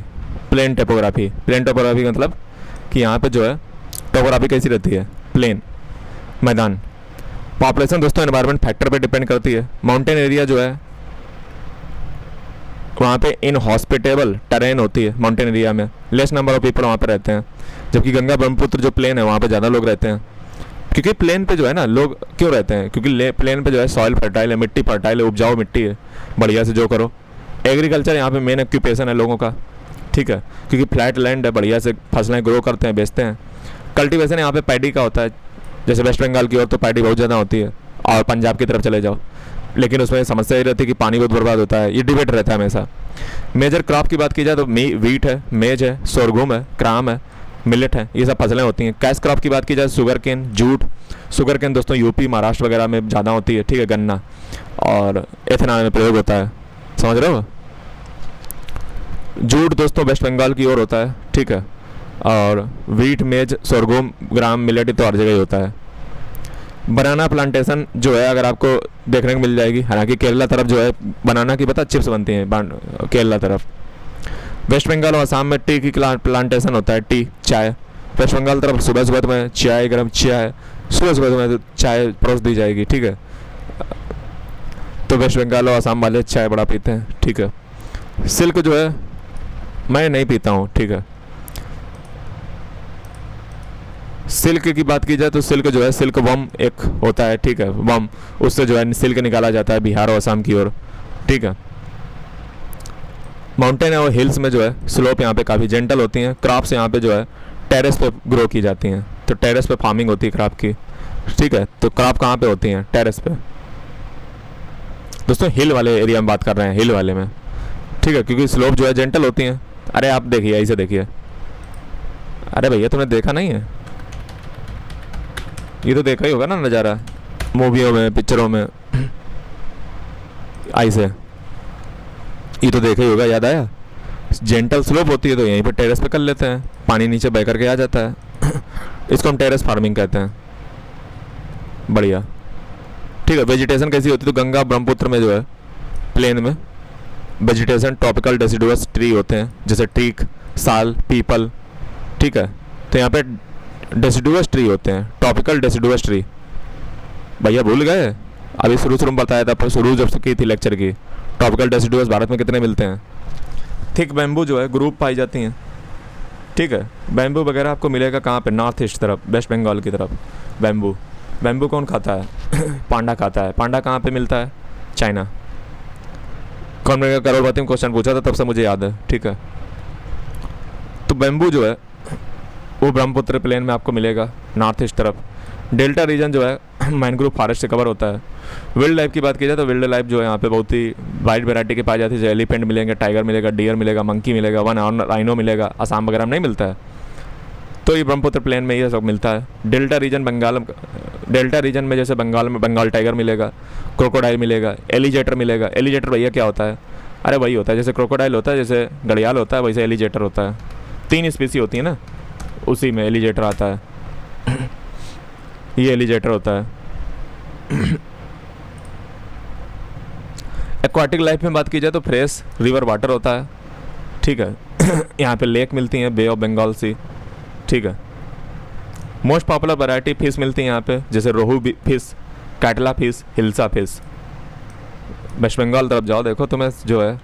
प्लेन टोपोग्राफी। प्लेन टोपोग्राफी का मतलब कि यहाँ पे जो है टोपोग्राफी कैसी रहती है, प्लेन मैदान। पॉपुलेशन दोस्तों एनवायरनमेंट फैक्टर पे डिपेंड करती है। माउंटेन एरिया जो है वहाँ पे इनहॉस्पिटेबल टेरेन होती है, माउंटेन एरिया में लेस नंबर ऑफ पीपल वहाँ पे रहते हैं। जबकि गंगा ब्रह्मपुत्र जो प्लेन है वहाँ पे ज़्यादा लोग रहते हैं, क्योंकि प्लेन पे जो है ना लोग क्यों रहते हैं, क्योंकि प्लेन पे जो है सॉइल फर्टाइल है, मिट्टी फर्टाइल है, उपजाऊ मिट्टी है, बढ़िया से जो करो। एग्रीकल्चर यहाँ पे मेन ऑक्यूपेशन है लोगों का। ठीक है, क्योंकि फ्लैट लैंड है, बढ़िया से फसलें ग्रो करते हैं, बेचते हैं। कल्टीवेशन यहाँ पे पैडी का होता है, जैसे वेस्ट बंगाल की ओर तो पैडी बहुत ज़्यादा होती है, और पंजाब की तरफ चले जाओ, लेकिन उसमें समस्या ये रहती है कि पानी बहुत बर्बाद होता है। ये डिबेट रहता है हमेशा। मेजर क्रॉप की बात की जाए तो वीट है, मेज है, सोरगुम है, क्राम है, मिलेट है, ये सब फसलें होती हैं। कैश क्रॉप की बात की जाए sugar cane, jute. Sugar cane दोस्तों यूपी महाराष्ट्र वगैरह में ज़्यादा होती है। ठीक है, गन्ना और एथेनॉल में प्रयोग होता है, समझ रहे हो। जूट दोस्तों वेस्ट बंगाल की ओर होता है। ठीक है, और वीट, मेज, सोरगुम, ग्राम, मिलेट तो हर जगह ही होता है। बनाना प्लांटेशन जो है अगर आपको देखने को मिल जाएगी, हालांकि केरला तरफ जो है बनाना की पता चिप्स बनती हैं केरला तरफ। वेस्ट बंगाल और असम में टी की प्लांटेशन होता है, टी चाय। वेस्ट बंगाल तरफ सुबह सुबह तुम्हें चाय, गर्म चाय, सुबह सुबह तुम्हें चाय परोस दी जाएगी। ठीक है, तो वेस्ट बंगाल और आसाम वाले चाय बड़ा पीते हैं, ठीक है। सिल्क जो है मैं नहीं पीता हूँ, ठीक है। सिल्क की बात की जाए तो सिल्क जो है, सिल्क वम एक होता है, ठीक है, वम, उससे जो है सिल्क निकाला जाता है बिहार और असम की ओर, ठीक है। माउंटेन और हिल्स में जो है स्लोप यहाँ पे काफ़ी जेंटल होती हैं। क्रॉप्स यहाँ पे जो है टेरेस पे ग्रो की जाती हैं, तो टेरेस पे फार्मिंग होती है क्रॉप की, ठीक है। तो क्रॉप कहाँ पे होती हैं? टेरेस पे। दोस्तों हिल वाले एरिया में बात कर रहे हैं, हिल वाले में, ठीक है, क्योंकि स्लोप जो है जेंटल होती हैं। अरे आप देखिए, ऐसे देखिए, अरे भैया तुमने देखा नहीं है? ये तो देखा ही होगा ना नज़ारा, मूवियों में, पिक्चरों में, ऐसे ये तो देखा ही होगा, याद आया? जेंटल स्लोप होती है तो यहीं पर टेरेस पे कर लेते हैं, पानी नीचे बह करके आ जाता है। इसको हम टेरेस फार्मिंग कहते हैं। बढ़िया, ठीक है। वेजिटेशन कैसी होती है? तो गंगा ब्रह्मपुत्र में जो है प्लेन में वेजिटेशन टॉपिकल डेसिडुअस ट्री होते हैं, जैसे टीक, साल, पीपल, ठीक है। तो यहाँ पे डेसिडुअस ट्री होते हैं, टॉपिकल डेसिडुअस ट्री। भैया भूल गए? अभी शुरू में बताया था, शुरू जब की थी लेक्चर की। टॉपिकल डेसिडुअस भारत में कितने मिलते हैं? थिक बैम्बू जो है ग्रुप पाई जाती हैं, ठीक है। बैम्बू वगैरह आपको मिलेगा कहाँ पे? नॉर्थ ईस्ट तरफ, वेस्ट बंगाल की तरफ। बैम्बू, बैम्बू कौन खाता है? पांडा खाता है। पांडा कहाँ पे मिलता है? चाइना। कौन मेरे करोड़पति में क्वेश्चन पूछा था, तब से मुझे याद है, ठीक है। तो बैम्बू जो है वो ब्रह्मपुत्र प्लेन में आपको मिलेगा, नॉर्थ ईस्ट तरफ। डेल्टा रीजन जो है मैनग्रोव फॉरेस्ट से कवर होता है। वाइल्ड लाइफ की बात की जाए तो वाइल्ड लाइफ जो है यहाँ पे बहुत ही वाइड वैरायटी की पाई जाती है, जैसे एलिफेंट मिलेंगे, टाइगर मिलेगा, डियर मिलेगा, मंकी मिलेगा, वन हॉर्न राइनो मिलेगा। असम वगैरह में नहीं मिलता है, तो ये ब्रह्मपुत्र प्लेन में ये सब मिलता है। डेल्टा रीजन में जैसे बंगाल में बंगाल टाइगर मिलेगा, क्रोकोडाइल मिलेगा, एलिगेटर मिलेगा। एलिगेटर भैया क्या होता है? अरे वही होता है जैसे क्रोकोडाइल होता है, जैसे घड़ियाल होता है, वैसे एलिगेटर होता है। 3 स्पीसी होती है ना, उसी में एलिगेटर आता है। ये एलिगेटर होता है। एक्वाटिक लाइफ में बात की जाए तो फ्रेश रिवर वाटर होता है, ठीक है। यहाँ पे लेक मिलती हैं, बे ऑफ बंगाल सी, ठीक है। मोस्ट पॉपुलर वैरायटी फिश मिलती है यहाँ पे, जैसे rohu fish, catla fish, hilsa fish. West Bengal तरफ जाओ, देखो तुम्हें जो है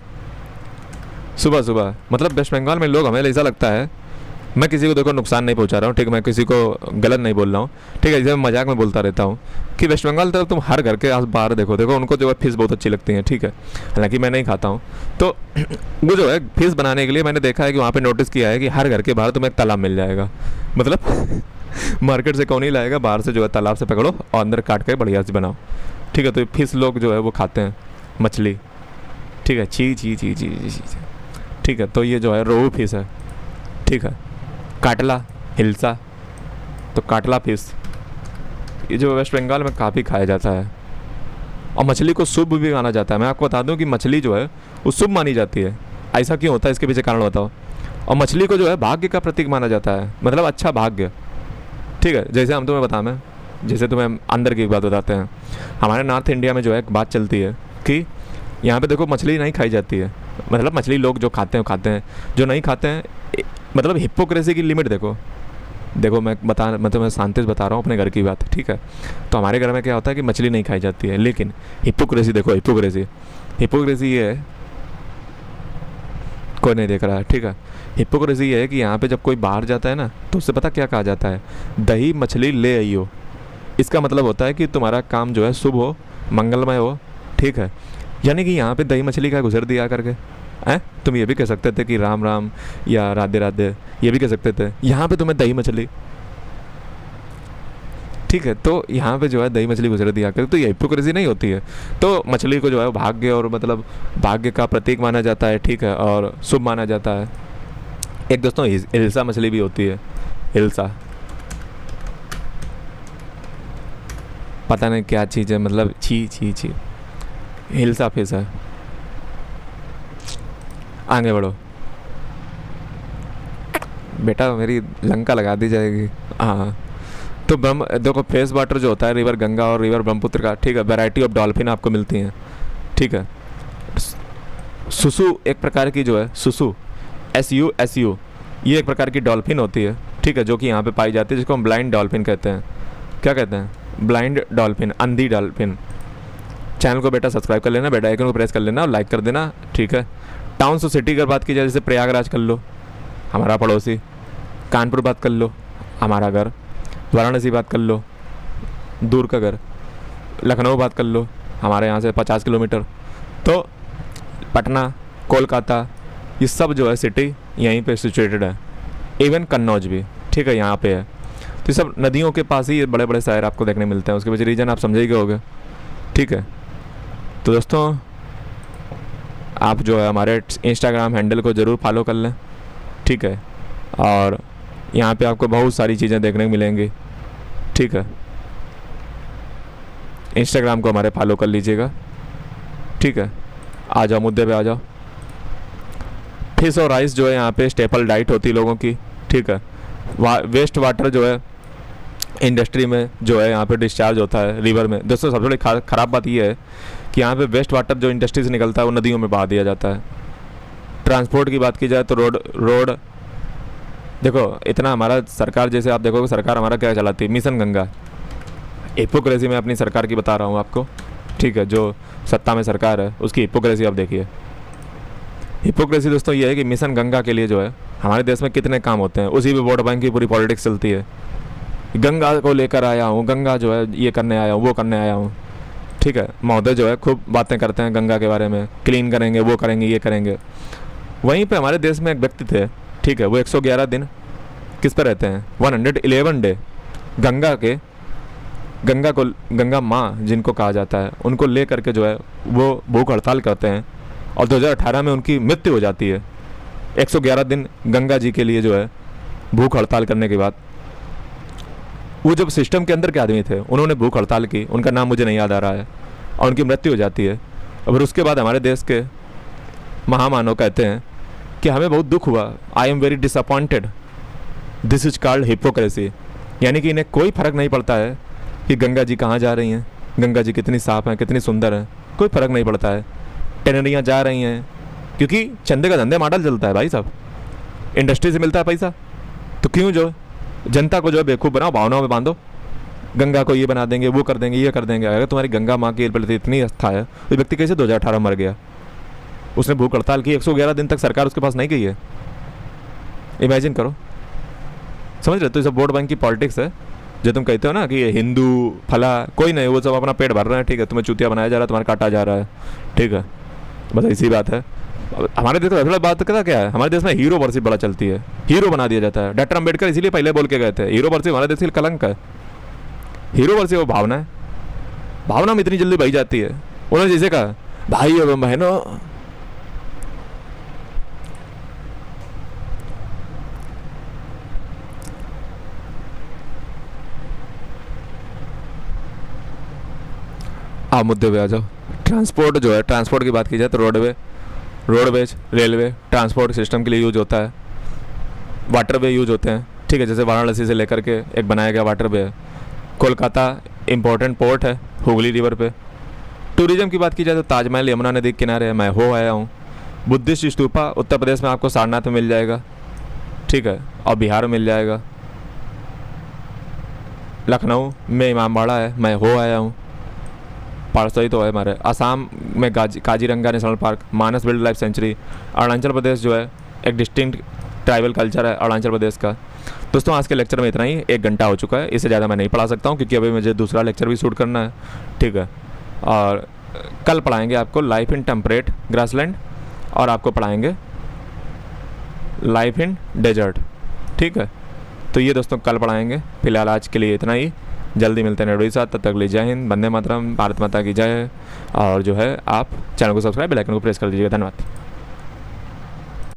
सुबह सुबह, मतलब वेस्ट बंगाल में लोग, हमें ऐसा लगता है, मैं किसी को देखो नुकसान नहीं पहुंचा रहा हूँ, ठीक है, मैं किसी को गलत नहीं बोल रहा हूँ, ठीक है, जैसे मैं मजाक में बोलता रहता हूँ कि वेस्ट बंगाल तरफ तुम हर घर के आस बाहर देखो उनको जो है फिश बहुत अच्छी लगती है, ठीक है। हालांकि मैं नहीं खाता हूँ, तो वो जो है फिश बनाने के लिए मैंने देखा है कि वहाँ पे नोटिस किया है कि हर घर के बाहर तुम्हें एक तालाब मिल जाएगा। मतलब मार्केट से कौन ही लाएगा, बाहर से जो है तालाब से पकड़ो और अंदर काट कर बढ़िया से बनाओ, ठीक है। तो फिश लोग जो है वो खाते हैं, मछली, ठीक है। ची ची ची ची ची, ठीक है। तो ये जो है रोहू फिश है, ठीक है। काटला, हिल्सा, तो काटला फिश ये जो वेस्ट बंगाल में काफ़ी खाया जाता है। और मछली को शुभ भी माना जाता है। मैं आपको बता दूं कि मछली जो है वो शुभ मानी जाती है। ऐसा क्यों होता है, इसके पीछे कारण बताओ। और मछली को जो है भाग्य का प्रतीक माना जाता है, मतलब अच्छा भाग्य, ठीक है। जैसे हम तुम्हें बताएं, जैसे तुम्हें अंदर की एक बात बताते हैं, हमारे नॉर्थ इंडिया में जो है एक बात चलती है कि यहाँ पे देखो मछली नहीं खाई जाती है, मतलब मछली लोग जो खाते हैं खाते हैं, जो नहीं खाते हैं, मतलब हिपोक्रेसी की लिमिट देखो। मैं तुम्हें शांति से बता रहा हूँ अपने घर की बात, ठीक है। तो हमारे घर में क्या होता है कि मछली नहीं खाई जाती है, लेकिन हिपोक्रेसी देखो, हिपोक्रेसी ये है, कोई नहीं देख रहा है, ठीक है। हिपोक्रेसी ये है कि यहाँ पे जब कोई बाहर जाता है ना, तो उससे पता क्या कहा जाता है, दही मछली ले आइयो। इसका मतलब होता है कि तुम्हारा काम जो है शुभ हो, मंगलमय हो, ठीक है। यानी कि यहाँ पे दही मछली का गुजर दिया करके हैं। तुम ये भी कह सकते थे कि राम राम या राधे राधे, ये भी कह सकते थे। यहाँ पे तुम्हें दही मछली, ठीक है। तो यहाँ पे जो है दही मछली गुजर दिया कर, तो ये हिपोक्रेसी नहीं होती है। तो मछली को जो है भाग्य और मतलब भाग्य का प्रतीक माना जाता है, ठीक है, और शुभ माना जाता है। एक दोस्तों हिल्सा मछली भी होती है, हिल्सा, पता नहीं क्या चीज़ है, मतलब छी छी छी, हिल्सा फिश है। आगे बढ़ो बेटा, मेरी लंका लगा दी जाएगी। हाँ, तो देखो फ्रेश वाटर जो होता है रिवर गंगा और रिवर ब्रह्मपुत्र का, ठीक है, वैरायटी ऑफ डॉल्फिन आपको मिलती हैं, ठीक है। सुसु एक प्रकार की जो है, सुसु SU ये एक प्रकार की डॉल्फिन होती है, ठीक है, जो कि यहाँ पे पाई जाती है, जिसको हम ब्लाइंड डॉल्फिन कहते हैं। क्या कहते हैं? ब्लाइंड डॉल्फिन, अंधी डॉल्फिन। चैनल को बेटा सब्सक्राइब कर लेना, बेल आइकन को प्रेस कर लेना और लाइक कर देना, ठीक है। टाउन से सिटी की बात की जाए, जैसे प्रयागराज कर लो, हमारा पड़ोसी, कानपुर बात कर लो, हमारा घर, वाराणसी बात कर लो, दूर का घर, लखनऊ बात कर लो, हमारे यहाँ से 50 किलोमीटर, तो पटना, कोलकाता, ये सब जो है सिटी यहीं पे सिचुएटेड है। इवन कन्नौज भी, ठीक है, यहाँ पे है। तो ये सब नदियों के पास ही ये बड़े बड़े शहर आपको देखने मिलते हैं। उसके पीछे रीज़न आप समझ ही गए होगे, ठीक है। तो दोस्तों आप जो है हमारे इंस्टाग्राम हैंडल को ज़रूर फॉलो कर लें, ठीक है। और यहाँ पे आपको बहुत सारी चीज़ें देखने को मिलेंगी, ठीक है। इंस्टाग्राम को हमारे फॉलो कर लीजिएगा, ठीक है। आ जाओ मुद्दे पे आ जाओ। फिश और राइस जो है यहाँ पे स्टेपल डाइट होती है लोगों की, ठीक है। वेस्ट वाटर जो है इंडस्ट्री में जो है यहाँ पे डिस्चार्ज होता है रिवर में। दोस्तों सबसे बड़ी ख़राब बात ये है कि यहाँ पे वेस्ट वाटर जो इंडस्ट्री से निकलता है वो नदियों में बहा दिया जाता है। ट्रांसपोर्ट की बात की जाए तो रोड देखो, इतना हमारा सरकार, जैसे आप देखोगे सरकार हमारा क्या चलाती है, मिशन गंगा। हिपोक्रेसी मैं अपनी सरकार की बता रहा हूँ आपको, ठीक है। जो सत्ता में सरकार है उसकी हिपोक्रेसी आप देखिए। हिपोक्रेसी दोस्तों ये है कि मिशन गंगा के लिए जो है हमारे देश में कितने काम होते हैं, उसी पे वोट बैंक की पूरी पॉलिटिक्स चलती है। गंगा को लेकर आया हूँ, गंगा जो है ये करने आया हूँ, वो करने आया हूँ, ठीक है। महोदय जो है खूब बातें करते हैं गंगा के बारे में, क्लीन करेंगे, वो करेंगे, ये करेंगे। वहीं पे हमारे देश में एक व्यक्ति थे, ठीक है, वो 111 दिन किस पे रहते हैं, 111 डे गंगा माँ जिनको कहा जाता है उनको ले करके जो है वो भूख हड़ताल करते हैं और 2018 में उनकी मृत्यु हो जाती है। 111 दिन गंगा जी के लिए जो है भूख हड़ताल करने के बाद, वो जब सिस्टम के अंदर के आदमी थे उन्होंने भूख हड़ताल की, उनका नाम मुझे नहीं याद आ रहा है, और उनकी मृत्यु हो जाती है। और उसके बाद हमारे देश के महामानव कहते हैं कि हमें बहुत दुख हुआ, I am very disappointed, this is called hypocrisy. यानी कि इन्हें कोई फ़र्क नहीं पड़ता है कि गंगा जी कहाँ जा रही हैं, गंगा जी कितनी साफ़ हैं, कितनी सुंदर हैं, कोई फ़र्क नहीं पड़ता है। टेनरियाँ जा रही हैं क्योंकि चंदे का धंधे मॉडल चलता है भाई साहब, इंडस्ट्री से मिलता है पैसा, तो क्यों जो जनता को जो है बेवकूफ़ बनाओ, भावनाओं में बांधो, गंगा को ये बना देंगे, वो कर देंगे, ये कर देंगे। अगर तुम्हारी गंगा माँ की प्रति इतनी आस्था है तो व्यक्ति कैसे 2018 मर गया? उसने भूख हड़ताल की, 111 दिन तक सरकार उसके पास नहीं गई है। इमेजिन करो, समझ रहे? तो ये सब वोट बैंक की पॉलिटिक्स है। जो तुम कहते हो ना कि ये हिंदू फला, कोई नहीं, वो सब अपना पेट भर रहे हैं, ठीक है। तुम्हें चूतिया बनाया जा रहा है, तुम्हारा काटा जा रहा है, ठीक है। बस इसी बात है। हमारे देश में बात क्या है, हमारे देश में हीरो वर्शिप बड़ा चलती है, हीरो बना दिया जाता है। डॉक्टर अम्बेडकर इसीलिए पहले बोल के गए थे, हीरो वर्शिप हमारे देश के कलंक है। हीरो वर्शिप वो भावना है, भावना में इतनी जल्दी बही जाती है। उन्होंने जैसे कहा, भाई और बहनों, आप मुद्दे पे आ जाओ। ट्रांसपोर्ट जो है, ट्रांसपोर्ट की बात की जाए तो रोडवेज, रेलवे ट्रांसपोर्ट सिस्टम के लिए यूज होता है। वाटरवे यूज होते हैं, ठीक है। जैसे वाराणसी से लेकर के एक बनाया गया वाटरवे है। कोलकाता इम्पोर्टेंट पोर्ट है हुगली रिवर पे। टूरिज्म की बात की जाए तो ताजमहल यमुना नदी के किनारे है, मैं हो आया हूँ। बुद्धिस्ट स्तूपा उत्तर प्रदेश में आपको सारनाथ में मिल जाएगा, ठीक है, और बिहार में मिल जाएगा। लखनऊ में इमामबाड़ा है, मैं हो आया हूँ। पारसई तो है हमारे। असम में काजीरंगा नेशनल पार्क, मानस wild life sanctuary. Arunachal Pradesh जो है एक डिस्टिंक्ट ट्राइबल कल्चर है अरुणाचल प्रदेश का। दोस्तों आज के लेक्चर में इतना ही, 1 घंटा हो चुका है, इससे ज़्यादा मैं नहीं पढ़ा सकता हूँ क्योंकि अभी मुझे दूसरा लेक्चर भी शूट करना है, ठीक है। और कल पढ़ाएंगे आपको लाइफ इन टेम्परेट ग्रासलैंड और आपको पढ़ाएंगे लाइफ इन डेजर्ट, ठीक है। तो ये दोस्तों कल पढ़ाएंगे। फिलहाल आज के लिए इतना ही, जल्दी मिलते हैं वीडियो के साथ। तब तक ले जय हिंद, वंदे मातरम, भारत माता की जय। और जो है आप चैनल को सब्सक्राइब, बेल आइकन को प्रेस कर दीजिएगा। धन्यवाद।